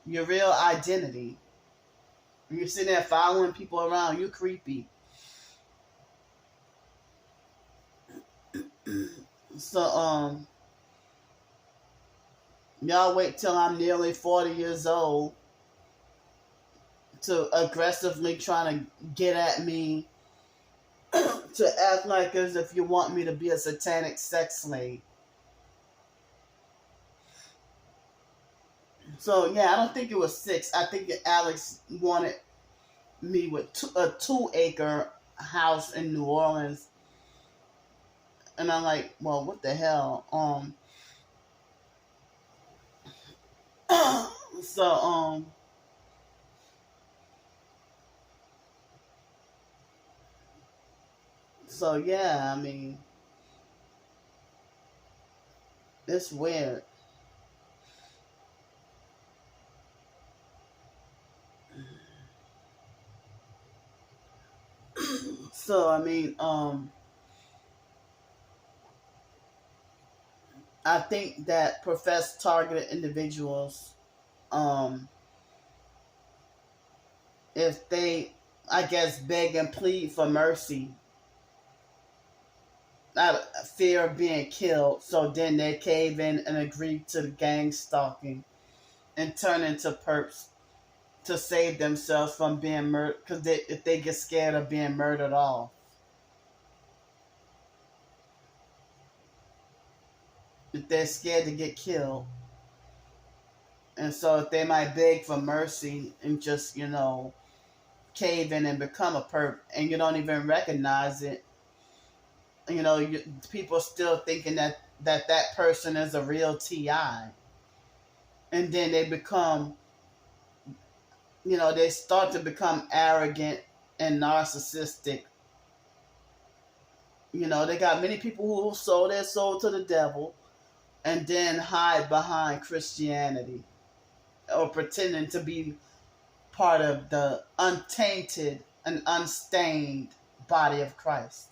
your real identity. You're sitting there following people around. You're creepy. So y'all wait till I'm nearly 40 years old to aggressively trying to get at me to act like as if you want me to be a satanic sex slave. So yeah, I don't think it was 6. I think Alex wanted me with a 2-acre house in New Orleans, and I'm like, well, what the hell? So so yeah, I mean, it's weird. So I mean, I think that professed targeted individuals, um, if they, I guess, beg and plead for mercy out of fear of being killed, so then they cave in and agree to the gang stalking and turn into perps to save themselves from being murdered, because if they get scared of being murdered off. If they're scared to get killed. And so if they might beg for mercy and just, cave in and become a perp, and you don't even recognize it, people still thinking that person is a real TI. And then they become, they start to become arrogant and narcissistic. They got many people who sold their soul to the devil and then hide behind Christianity or pretending to be part of the untainted and unstained body of Christ.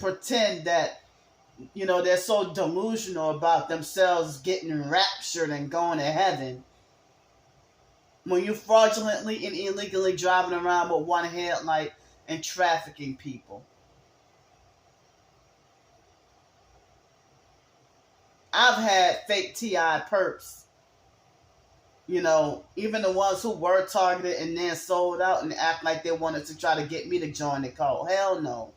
Pretend that, they're so delusional about themselves getting raptured and going to heaven when you fraudulently and illegally driving around with one headlight and trafficking people. I've had fake TI perps, even the ones who were targeted and then sold out and act like they wanted to try to get me to join the cult. Hell no.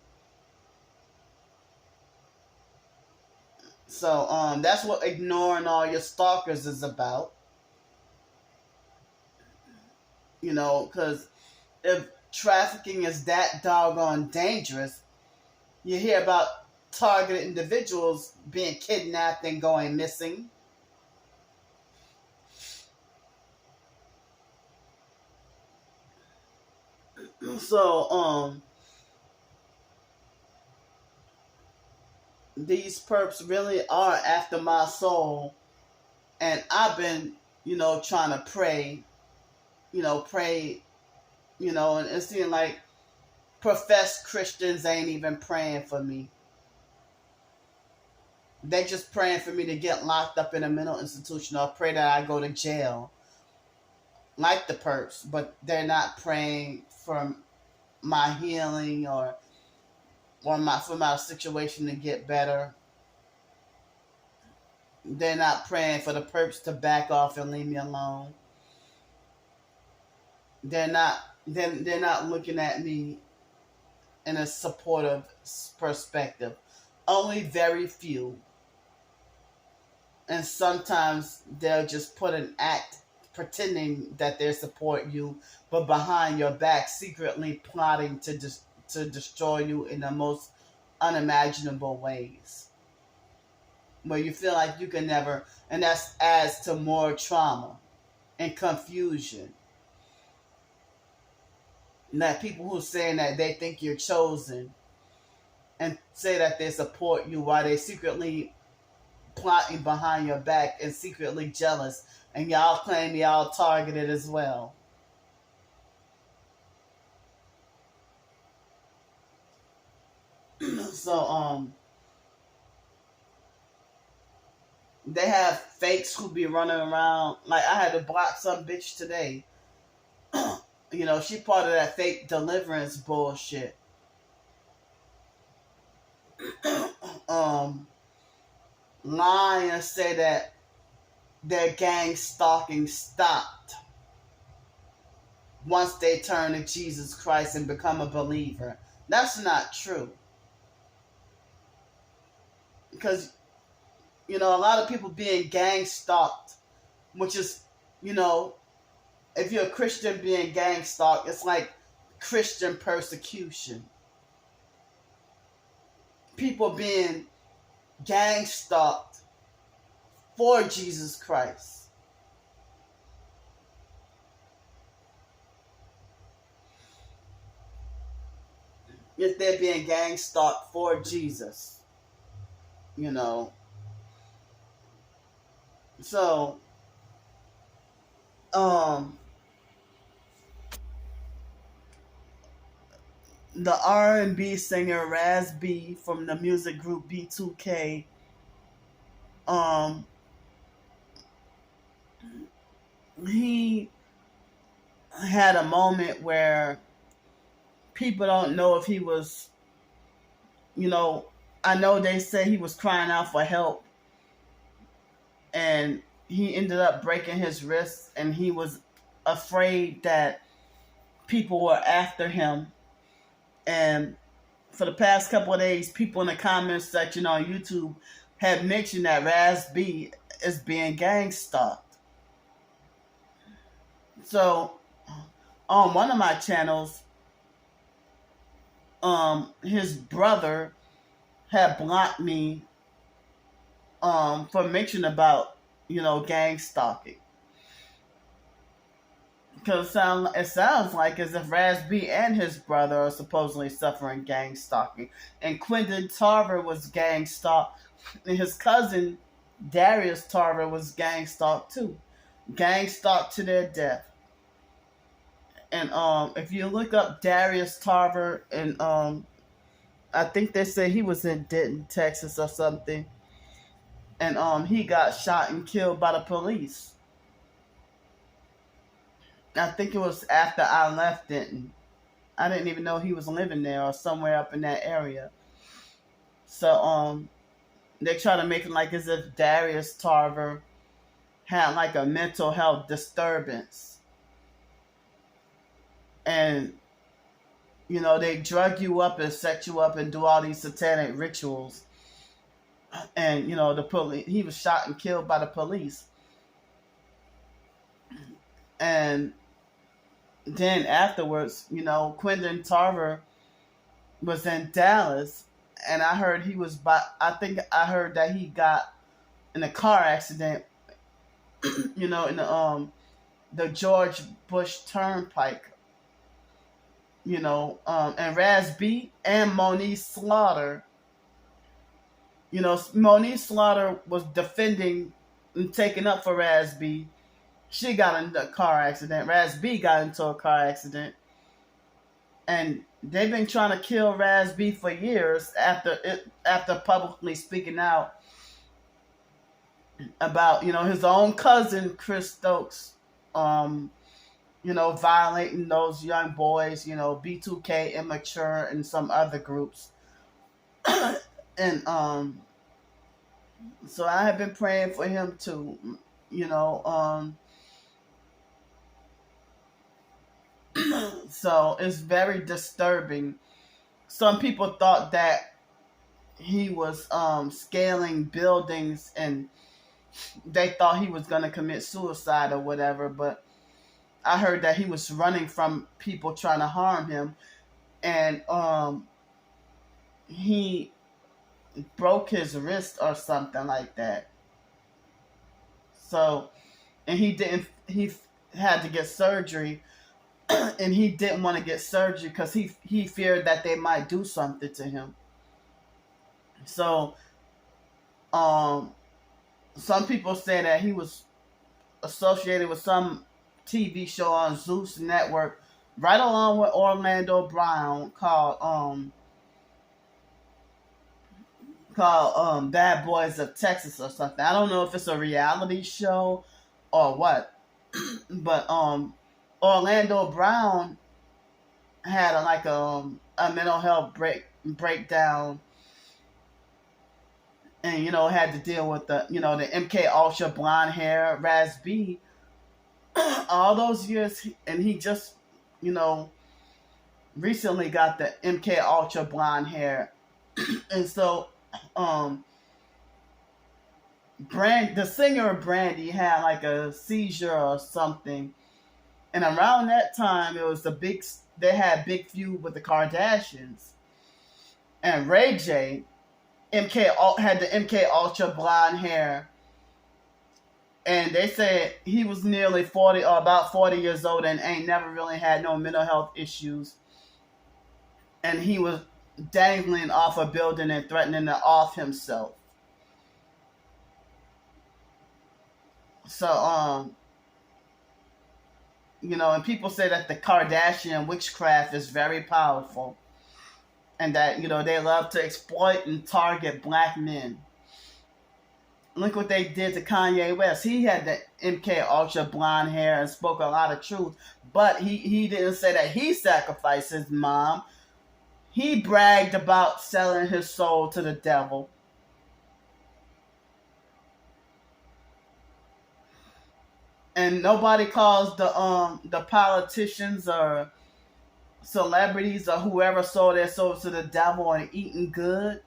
So that's what ignoring all your stalkers is about. Because if trafficking is that doggone dangerous, you hear about targeted individuals being kidnapped and going missing. So, these perps really are after my soul, and I've been, trying to pray, and it seems like professed Christians ain't even praying for me. They just praying for me to get locked up in a mental institution or pray that I go to jail, like the perps, but they're not praying for my healing or for my situation to get better. They're not praying for the perps to back off and leave me alone. They're not looking at me in a supportive perspective. Only very few. And sometimes they'll just put an act pretending that they support you, but behind your back secretly plotting to destroy you in the most unimaginable ways. Where you feel like you can never, and that adds to more trauma and confusion. And that people who saying that they think you're chosen and say that they support you while they secretly plotting behind your back and secretly jealous, and y'all claim y'all targeted as well. So they have fakes who be running around. Like, I had to block some bitch today. She part of that fake deliverance bullshit. Lie and say that their gang stalking stopped once they turn to Jesus Christ and become a believer. That's not true. Because, a lot of people being gang stalked, which is, if you're a Christian being gang stalked, it's like Christian persecution. People being gang stalked for Jesus Christ. If they're being gang stalked for Jesus. So, the R&B singer Raz B from the music group B2K, he had a moment where people don't know if he was, I know they say he was crying out for help, and he ended up breaking his wrist, and he was afraid that people were after him. And for the past couple of days, people in the comments section on YouTube had mentioned that Raz B is being gang stalked. So on one of my channels, his brother had blocked me for mentioning about, gang stalking. Because it sounds like as if Raz B and his brother are supposedly suffering gang stalking. And Quentin Tarver was gang stalked. And his cousin, Darius Tarver, was gang stalked too. Gang stalked to their death. And if you look up Darius Tarver, and I think they say he was in Denton, Texas or something. And he got shot and killed by the police. I think it was after I left Denton. I didn't even know he was living there or somewhere up in that area. So they try to make it like as if Darius Tarver had like a mental health disturbance. And they drug you up and set you up and do all these satanic rituals. And the police, he was shot and killed by the police. And then afterwards, Quentin Tarver was in Dallas, and I heard I heard that he got in a car accident, in the George Bush Turnpike, and Raz B and Monique Slaughter, Monique Slaughter was defending and taking up for Raz B. She got in a car accident. Raz B got into a car accident. And they've been trying to kill Raz B for years after publicly speaking out about, his own cousin, Chris Stokes, violating those young boys, B2K, Immature, and some other groups. And so I have been praying for him too, so it's very disturbing. Some people thought that he was scaling buildings and they thought he was going to commit suicide or whatever, but I heard that he was running from people trying to harm him, and he broke his wrist or something like that. So, and he had to get surgery. And he didn't want to get surgery because he feared that they might do something to him. So, some people say that he was associated with some TV show on Zeus Network, right along with Orlando Brown, called Bad Boys of Texas or something. I don't know if it's a reality show or what, but Orlando Brown had a mental health breakdown, and had to deal with the the MK Ultra blonde hair, Raz B, all those years, and he just recently got the MK Ultra blonde hair, and so the singer Brandy had like a seizure or something. And around that time, it was they had big feud with the Kardashians. And Ray J had the MK Ultra blonde hair. And they said he was nearly 40 or about 40 years old and ain't never really had no mental health issues. And he was dangling off a building and threatening to off himself. So, and people say that the Kardashian witchcraft is very powerful. And that, they love to exploit and target black men. Look what they did to Kanye West. He had the MK Ultra blonde hair and spoke a lot of truth. But he didn't say that he sacrificed his mom. He bragged about selling his soul to the devil. And nobody calls the politicians or celebrities or whoever sold their souls to the devil and eating good.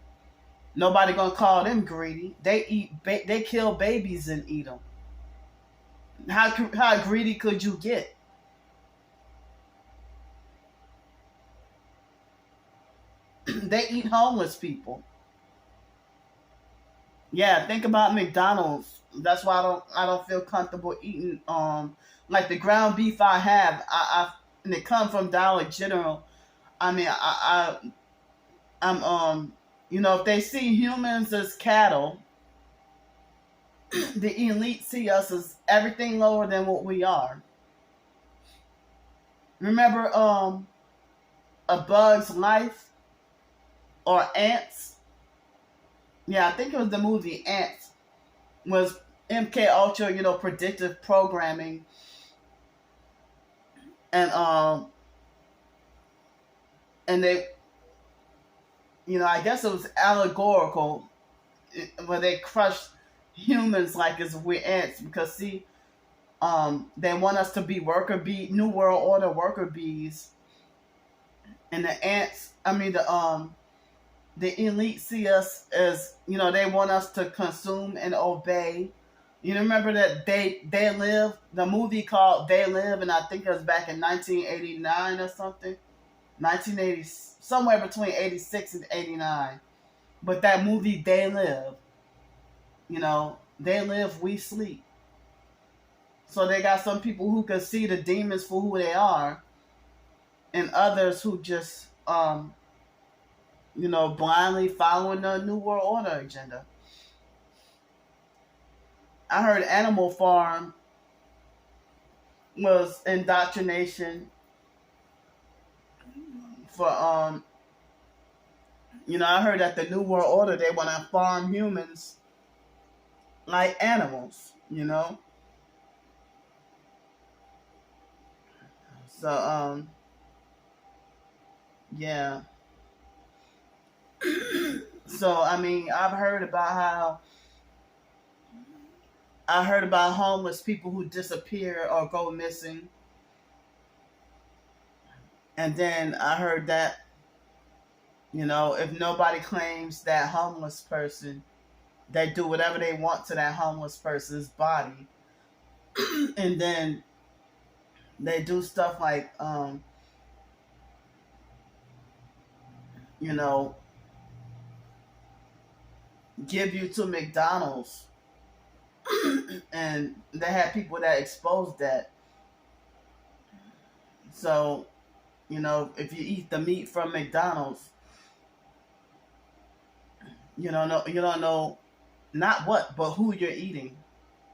Nobody gonna call them greedy. They kill babies and eat them. How greedy could you get? They eat homeless people. Yeah, think about McDonald's. That's why I don't feel comfortable eating like the ground beef I have. And it comes from Dollar General. I mean I'm if they see humans as cattle, the elite see us as everything lower than what we are. Remember A Bug's Life or Ants? Yeah, I think it was the movie Ants. Was MK Ultra, predictive programming, and they, I guess it was allegorical, where they crushed humans like as we're ants because see, they want us to be new world order worker bees, and the ants. I mean the elite see us as they want us to consume and obey. Remember that they live, the movie called They Live, and I think it was back in 1989 or something, 1980, somewhere between 86 and 89. But that movie They Live, they live, we sleep. So they got some people who can see the demons for who they are, and others who just blindly following the New World Order agenda. I heard Animal Farm was indoctrination for I heard that the New World Order, they want to farm humans like animals. So yeah. So I mean, I heard about homeless people who disappear or go missing. And then I heard that, if nobody claims that homeless person, they do whatever they want to that homeless person's body. And then they do stuff like, give you to McDonald's. And they had people that exposed that. So, if you eat the meat from McDonald's, you don't know not what, but who you're eating.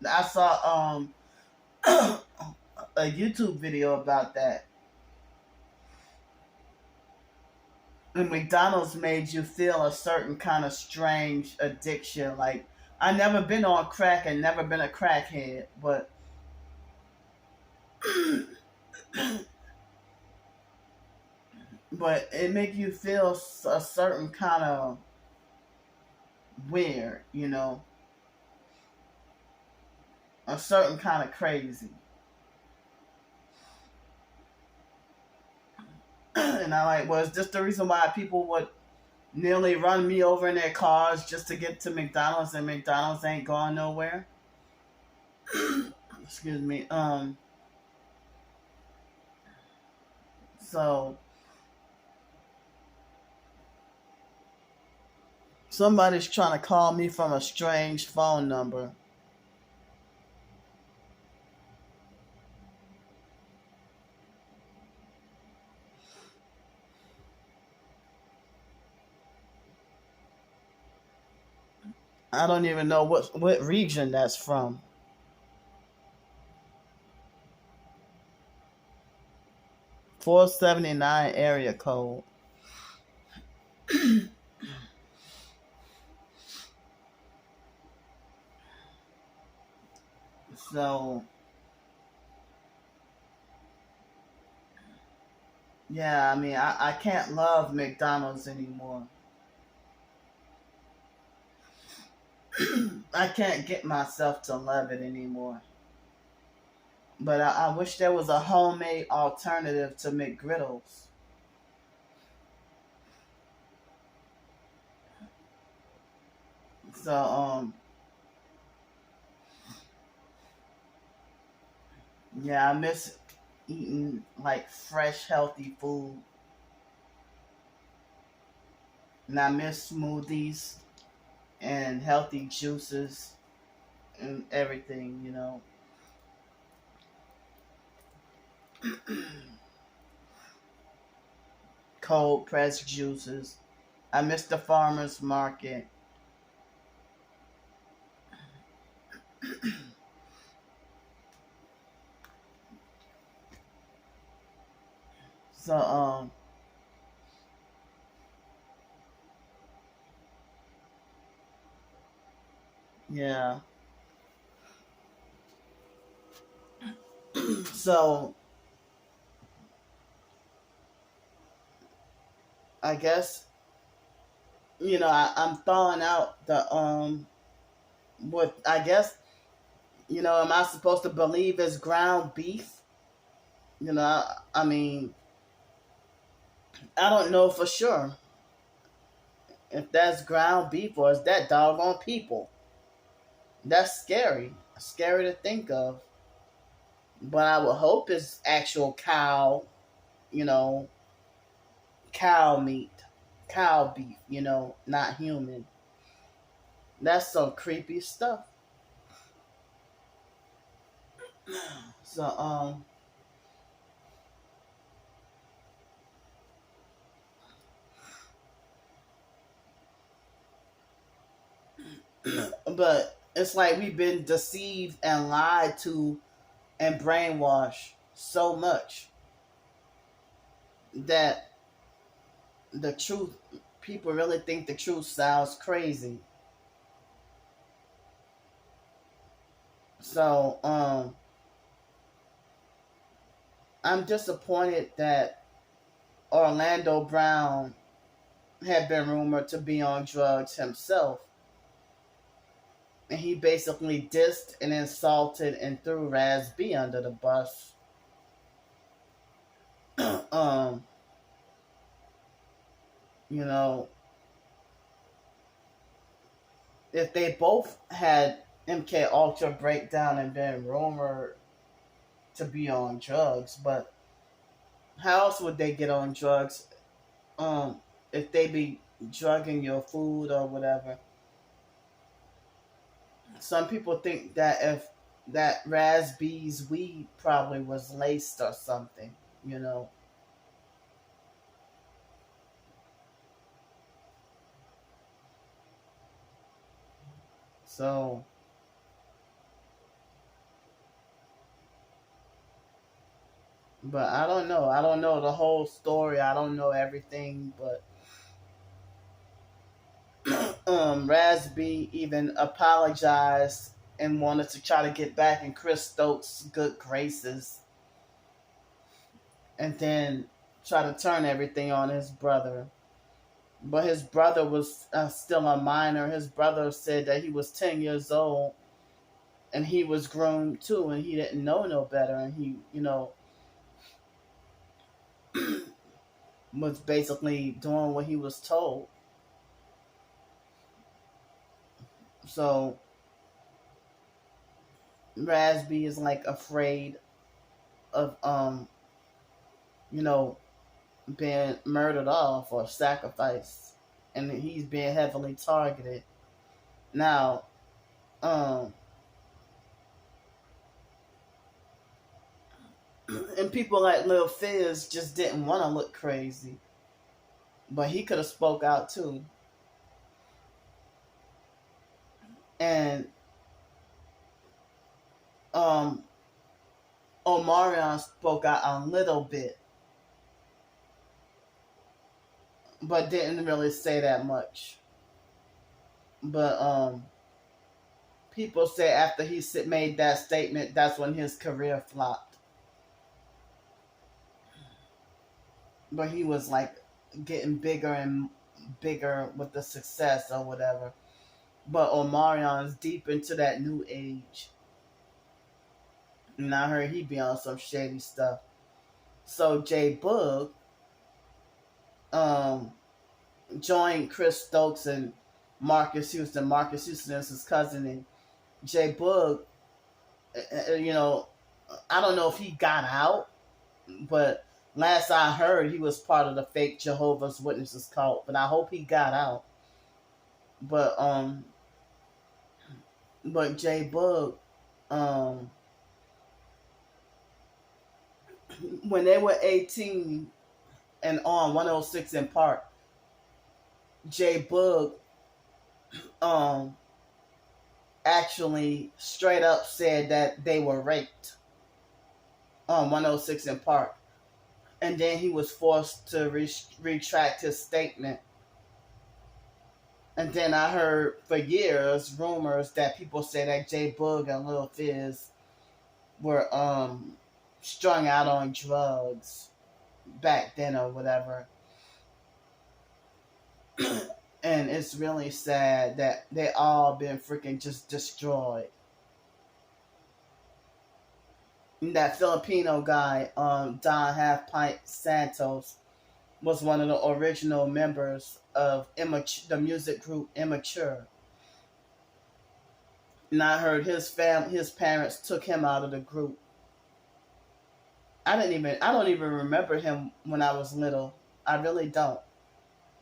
I saw a YouTube video about that. And McDonald's made you feel a certain kind of strange addiction. Like, I never been on crack and never been a crackhead, but it make you feel a certain kind of weird, a certain kind of crazy. And I like, well, is this the reason why people would nearly run me over in their cars just to get to McDonald's, and McDonald's ain't going nowhere? Excuse me. So somebody's trying to call me from a strange phone number. I don't even know what region that's from. .479 area code. So yeah, I mean, I can't love McDonald's anymore. I can't get myself to love it anymore. But I wish there was a homemade alternative to McGriddles. So yeah, I miss eating like fresh, healthy food, and I miss smoothies and healthy juices and everything. Cold pressed juices. I miss the farmers market. So yeah. So I guess I'm thawing out the what I guess am I supposed to believe is ground beef? I mean, I don't know for sure if that's ground beef or is that doggone people. That's scary. Scary to think of. But I would hope it's actual you know, cow meat, cow beef, not human. That's some creepy stuff. So, but it's like we've been deceived and lied to and brainwashed so much that the truth, people really think the truth sounds crazy. So, I'm disappointed that Orlando Brown had been rumored to be on drugs himself. And he basically dissed and insulted and threw Raz B under the bus. um, you know, if they both had MK Ultra breakdown and been rumored to be on drugs, but how else would they get on drugs? If they be drugging your food or whatever. Some people think that if that Raz B's weed probably was laced or something, you know. So, but I don't know. I don't know the whole story. I don't know everything, but Raz B even apologized and wanted to try to get back in Chris Stokes' good graces, and then try to turn everything on his brother. But his brother was still a minor. His brother said that he was 10 years old and he was groomed too, and he didn't know no better, and he, was basically doing what he was told. So Rasby is like afraid of you know, being murdered off or sacrificed, and he's being heavily targeted. Now, um, and people like Lil Fizz just didn't want to look crazy, but he could have spoke out too. And um, Omarion spoke out a little bit, but didn't really say that much. But people say after he made that statement, that's when his career flopped. But he was like getting bigger and bigger with the success or whatever. But Omarion's deep into that new age. And I heard he be on some shady stuff. So J Boog um, joined Chris Stokes and Marcus Houston is his cousin, and J Boog, you know, I don't know if he got out, but last I heard, he was part of the fake Jehovah's Witnesses cult. But I hope he got out. But J Boog, um, when they were 18 and on 106 in Park, J Boog, um, actually straight up said that they were raped on 106 in Park. And then he was forced to retract his statement. And then I heard for years rumors that people say that J Boog and Lil Fizz were strung out on drugs back then or whatever. And it's really sad that they all been freaking just destroyed. And that Filipino guy, Don Half Pint Santos, was one of the original members of the music group Immature. And I heard his parents took him out of the group. I don't even remember him when I was little. I really don't.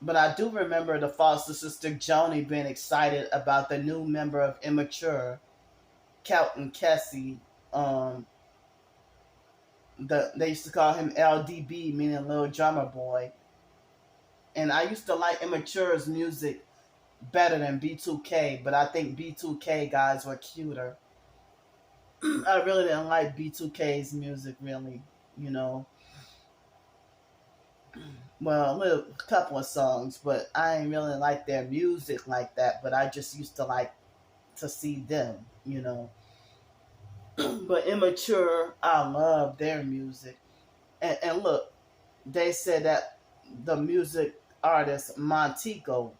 But I do remember the foster sister Joni being excited about the new member of Immature, Kelton Kessie. They used to call him LDB, meaning Little Drummer Boy. And I used to like Immature's music better than B2K, but I think B2K guys were cuter. I really didn't like B2K's music, really, you know. Well, a couple of songs, but I ain't really like their music like that, but I just used to like to see them, you know. But Immature, I love their music. And look, they said that the music artist Montego,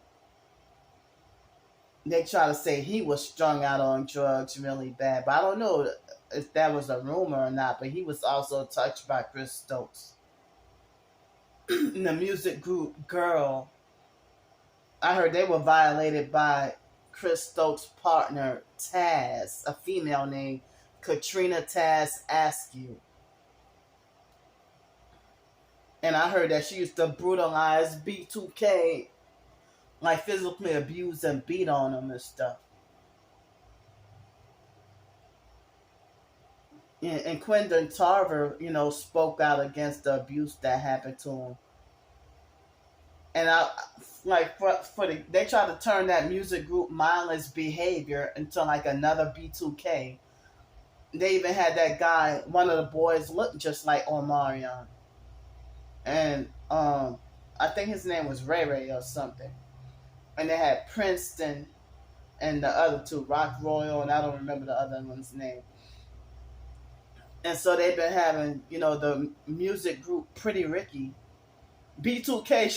they try to say he was strung out on drugs really bad. But I don't know if that was a rumor or not, but he was also touched by Chris Stokes. In the music group Girl, I heard they were violated by Chris Stokes' partner Taz, a female named Katrina Taz Askew. And I heard that she used to brutalize B2K, like physically abuse and beat on him and stuff. And Quentin Tarver, you know, spoke out against the abuse that happened to him. And I like they tried to turn that music group Mindless Behavior into like another B2K. They even had that guy, one of the boys looked just like Omarion. And I think his name was Ray Ray or something. And they had Princeton and the other two, Rock Royal, and I don't remember the other one's name. And so they've been having, you know, the music group Pretty Ricky. B2K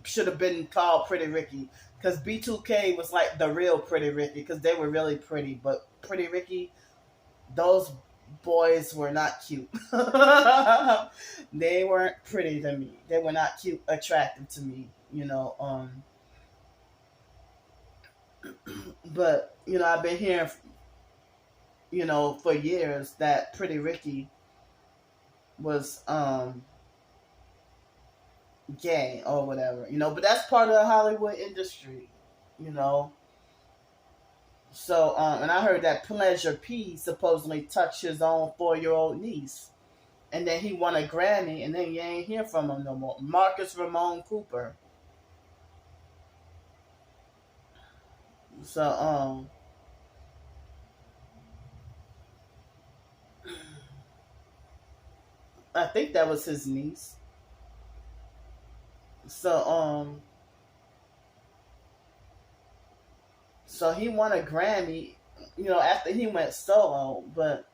should have been called Pretty Ricky, because B2K was like the real Pretty Ricky, because they were really pretty. But Pretty Ricky, those boys were not cute. They weren't pretty to me. They were not cute, attractive to me, you know. But, you know, I've been hearing, you know, for years that Pretty Ricky was gay or whatever, you know, but that's part of the Hollywood industry, you know. So, and I heard that Pleasure P supposedly touched his own 4-year-old niece. And then he won a Grammy, and then you ain't hear from him no more. Marcus Ramon Cooper. So, I think that was his niece. So, so he won a Grammy, you know, after he went solo. But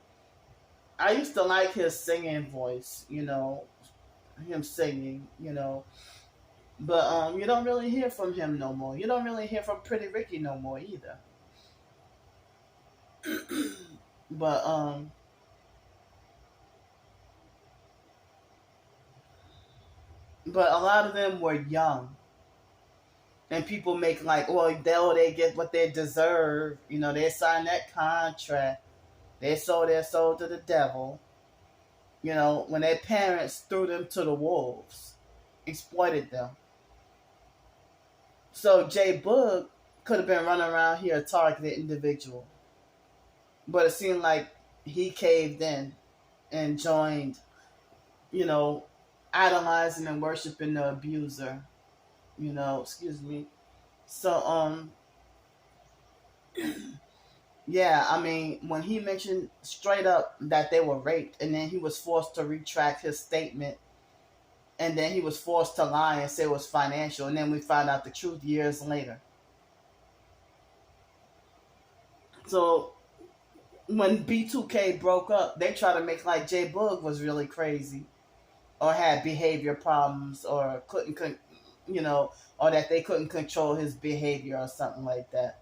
I used to like his singing voice, you know, him singing, you know. But you don't really hear from him no more. You don't really hear from Pretty Ricky no more either. But a lot of them were young. And people make like, well, they get what they deserve. You know, they sign that contract. They sold their soul to the devil. You know, when their parents threw them to the wolves, exploited them. So Jay Boog could have been running around here a targeted individual. But it seemed like he caved in and joined, you know, idolizing and worshiping the abuser. You know, excuse me. So, yeah, I mean, when he mentioned straight up that they were raped, and then he was forced to retract his statement, and then he was forced to lie and say it was financial, and then we found out the truth years later. So when B2K broke up, they tried to make like J Boog was really crazy, or had behavior problems, or you know, or that they couldn't control his behavior or something like that.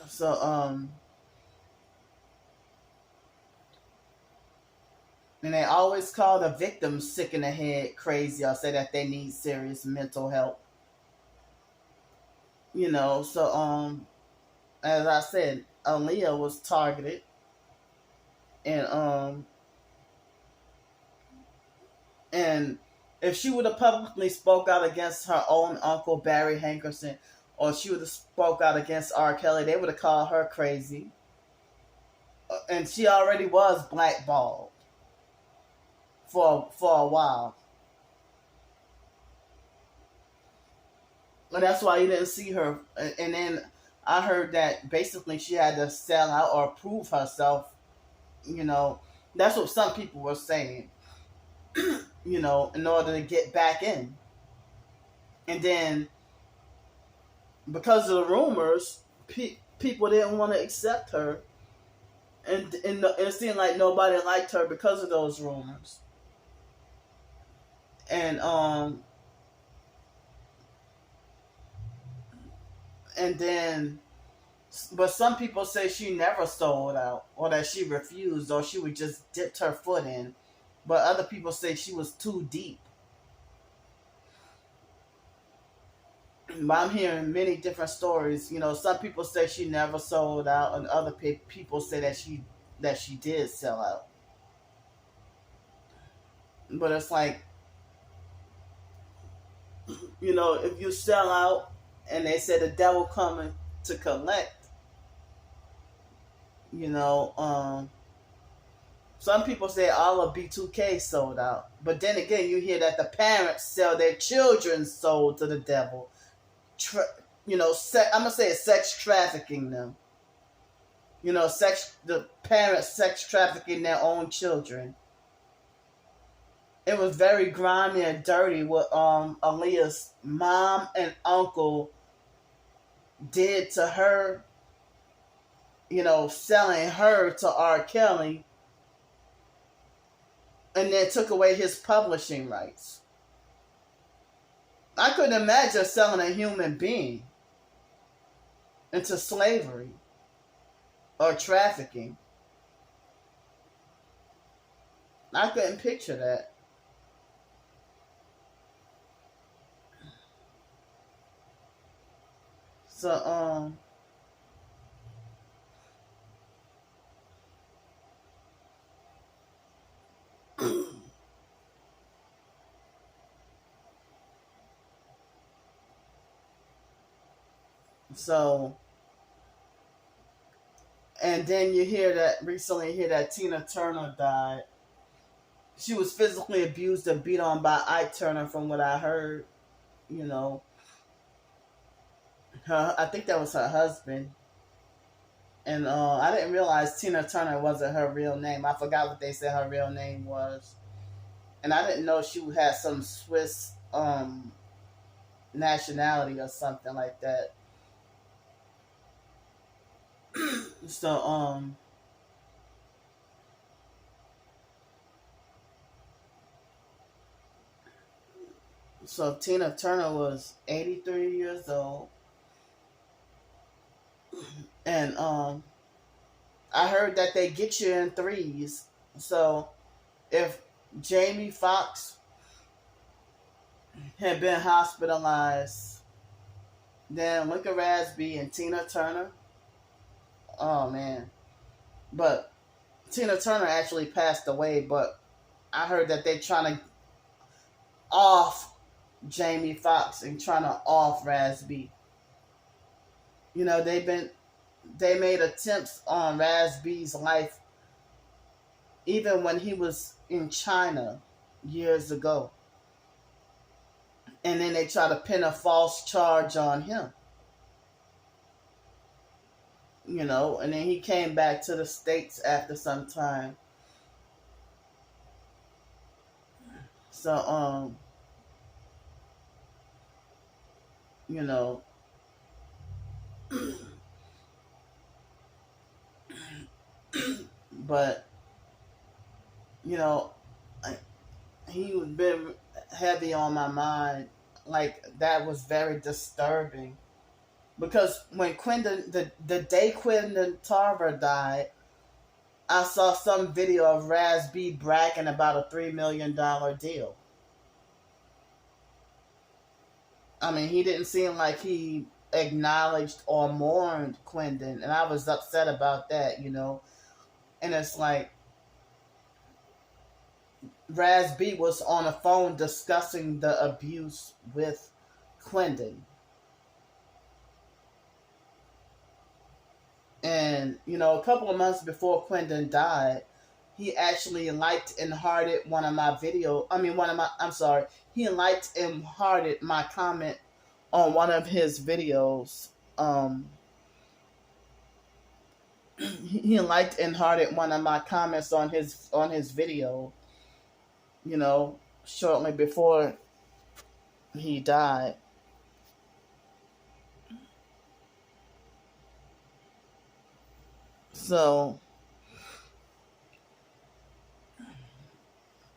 So and they always call the victims sick in the head, crazy, or say that they need serious mental help. You know, so as I said, Aaliyah was targeted, and and if she would have publicly spoke out against her own uncle Barry Hankerson, or she would have spoke out against R. Kelly, they would have called her crazy. And she already was blackballed for a while. And that's why you didn't see her. And then I heard that basically she had to sell out or prove herself. You know, that's what some people were saying. You know, in order to get back in. And then because of the rumors, people didn't want to accept her. And it seemed like nobody liked her because of those rumors. And then, but some people say she never sold out, or that she refused, or she would just dipped her foot in. But other people say she was too deep. But I'm hearing many different stories. You know, some people say she never sold out, and other people say that she did sell out. But it's like, you know, if you sell out, and they say the devil coming to collect, you know, some people say all of B2K sold out. But then again, you hear that the parents sell their children's soul to the devil. You know, I'm going to say sex trafficking them. You know, the parents sex trafficking their own children. It was very grimy and dirty what Aaliyah's mom and uncle did to her, you know, selling her to R. Kelly, and then took away his publishing rights. I couldn't imagine selling a human being into slavery or trafficking. I couldn't picture that. So, so, and then you recently hear that Tina Turner died. She was physically abused and beat on by Ike Turner, from what I heard. You know, I think that was her husband. And I didn't realize Tina Turner wasn't her real name. I forgot what they said her real name was. And I didn't know she had some Swiss nationality or something like that. So so Tina Turner was 83 years old. And I heard that they get you in threes. So if Jamie Foxx had been hospitalized. Then look at Rasby and Tina Turner. Oh man. But Tina Turner actually passed away, but I heard that they're trying to off Jamie Foxx and trying to off Rasby. You know, they made attempts on Rasby's life even when he was in China years ago. And then they try to pin a false charge on him. You know, and then he came back to the States after some time. So, you know, but, you know, he was been heavy on my mind. Like, that was very disturbing. Because when the day Quentin Tarver died, I saw some video of Raz B bragging about a $3 million deal. I mean, he didn't seem like he acknowledged or mourned Quentin, and I was upset about that, you know. And it's like, Raz B was on the phone discussing the abuse with Quentin. And, you know, a couple of months before Quentin died, he actually liked and hearted one of my videos. He liked and hearted my comment on one of his videos. He liked and hearted one of my comments on his video, you know, shortly before he died. So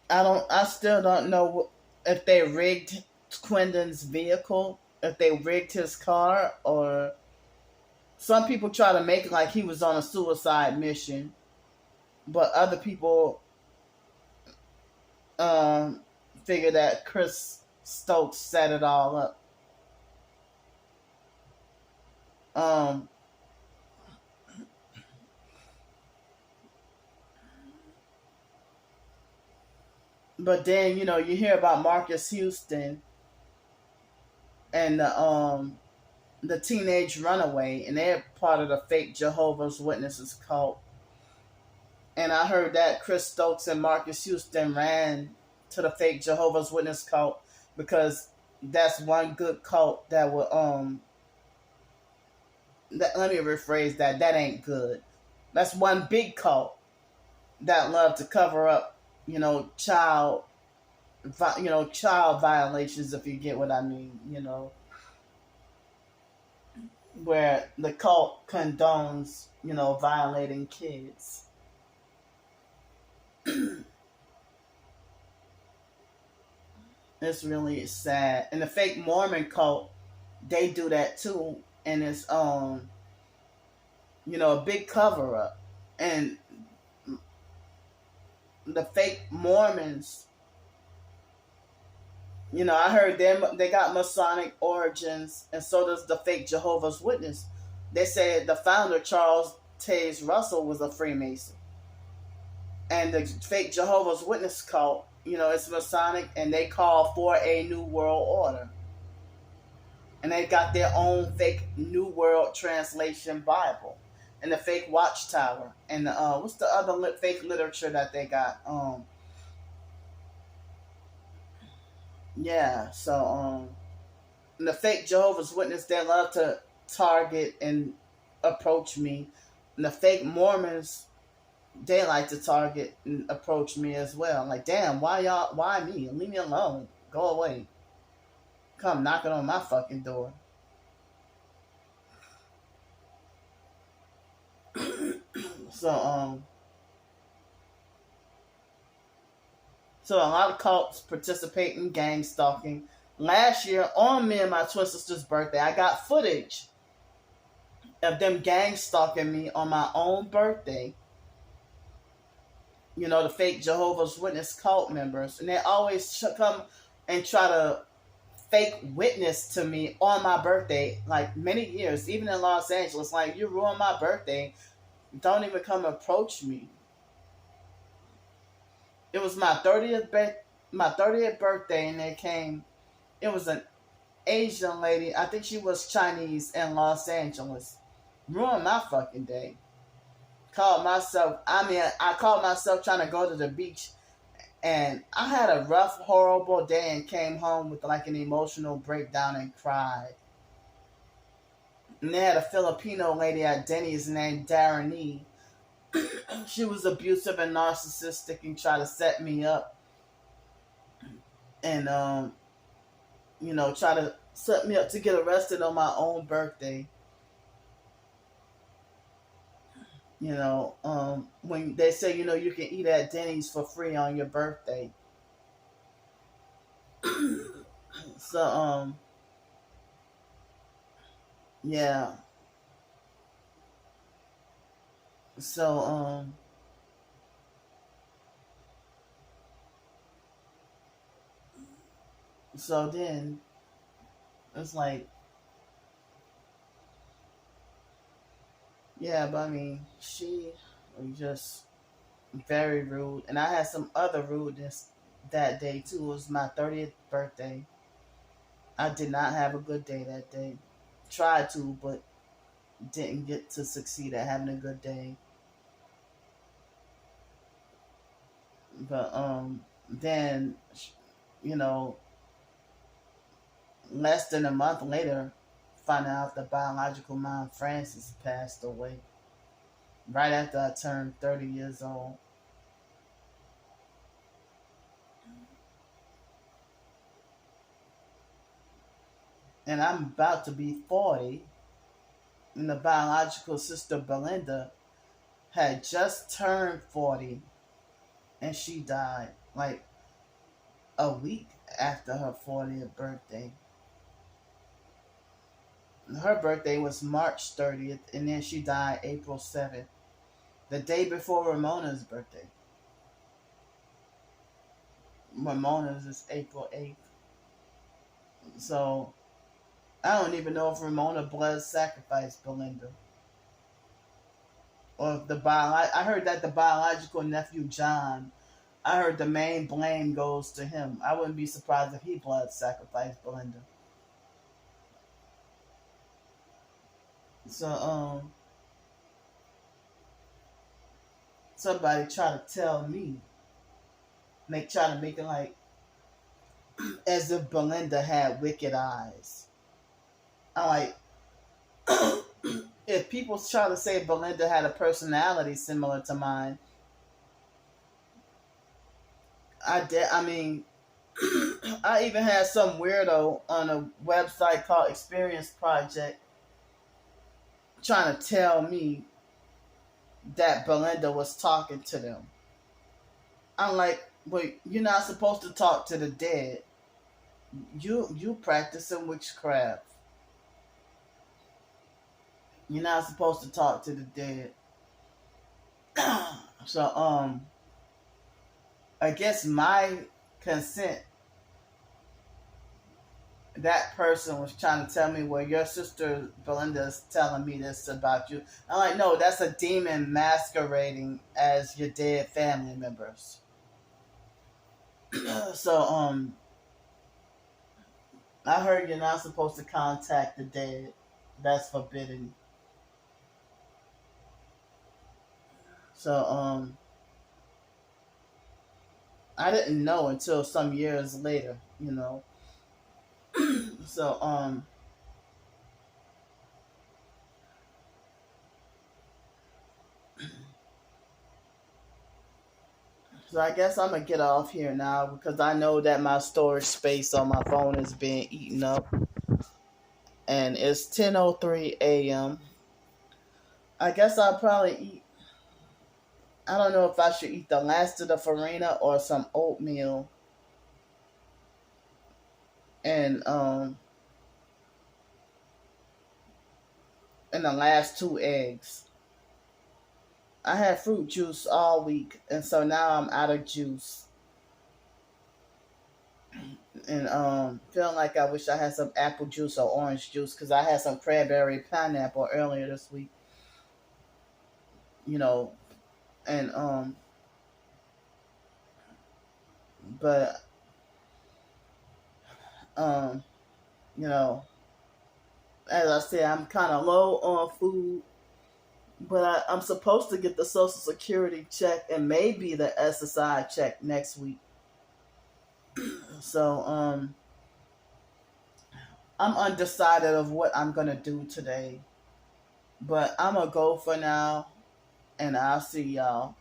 I still don't know if they rigged Quentin's vehicle, if they rigged his car, or some people try to make it like he was on a suicide mission, but other people figure that Chris Stokes set it all up. But then, you know, you hear about Marcus Houston and the teenage runaway, and they're part of the fake Jehovah's Witnesses cult. And I heard that Chris Stokes and Marcus Houston ran to the fake Jehovah's Witness cult because that's one good cult that would let me rephrase that. That ain't good. That's one big cult that love to cover up, you know, child violations, if you get what I mean, you know, where the cult condones, you know, violating kids. It's really sad. And the fake Mormon cult, they do that too, and it's you know, a big cover up. And the fake Mormons, you know, I heard they got Masonic origins, and so does the fake Jehovah's Witness. They said the founder, Charles Taze Russell, was a Freemason. And the fake Jehovah's Witness cult, you know, it's Masonic, and they call for a New World Order. And they got their own fake New World Translation Bible. And the fake Watchtower. And what's the other fake literature that they got? Yeah, so the fake Jehovah's Witness, they love to target and approach me. And the fake Mormons, they like to target and approach me as well. I'm like, damn, why me? Leave me alone. Go away. Come knocking on my fucking door. So a lot of cults participate in gang stalking. Last year, on me and my twin sister's birthday, I got footage of them gang stalking me on my own birthday. You know, the fake Jehovah's Witness cult members. And they always come and try to fake witness to me on my birthday, like many years, even in Los Angeles. Like, you ruined my birthday. Don't even come approach me. It was my 30th birthday, and they came. It was an Asian lady. I think she was Chinese in Los Angeles. Ruined my fucking day. I called myself trying to go to the beach, and I had a rough, horrible day and came home with like an emotional breakdown and cried. And they had a Filipino lady at Denny's named Darren. She was abusive and narcissistic and tried to set me up and try to set me up to get arrested on my own birthday. When they say, you can eat at Denny's for free on your birthday. So, yeah. So, so then it's like, yeah, but I mean, she was just very rude. And I had some other rudeness that day, too. It was my 30th birthday. I did not have a good day that day. Tried to, but didn't get to succeed at having a good day. But then, you know, less than a month later, find out the biological mom Frances passed away right after I turned 30 years old. And I'm about to be 40, and the biological sister Belinda had just turned 40, and she died like a week after her 40th birthday. Her birthday was March 30th, and then she died April 7th, the day before Ramona's birthday. Ramona's is April 8th. So, I don't even know if Ramona blood sacrificed Belinda. Or if I heard that the biological nephew John, I heard the main blame goes to him. I wouldn't be surprised if he blood sacrificed Belinda. So, somebody try to tell me, try to make it like as if Belinda had wicked eyes. I'm like, if people try to say Belinda had a personality similar to mine, I mean, I even had some weirdo on a website called Experience Project trying to tell me that Belinda was talking to them. I'm like, wait, you're not supposed to talk to the dead. You practicing witchcraft. You're not supposed to talk to the dead. So, I guess my consent, that person was trying to tell me, well, your sister Belinda is telling me this about you. I'm like, no, that's a demon masquerading as your dead family members. So, I heard you're not supposed to contact the dead. That's forbidden. So, I didn't know until some years later, So, so I guess I'm gonna get off here now because I know that my storage space on my phone is being eaten up, and it's 10:03 a.m. I guess I'll probably eat. I don't know if I should eat the last of the farina or some oatmeal, and and the last two eggs. I had fruit juice all week, and so now I'm out of juice. and feeling like I wish I had some apple juice or orange juice because I had some cranberry pineapple earlier this week. You know, and but um, you know, as I said, I'm kind of low on food, but I'm supposed to get the Social Security check and maybe the SSI check next week. So I'm undecided of what I'm gonna do today, but I'm gonna go for now, and I'll see y'all.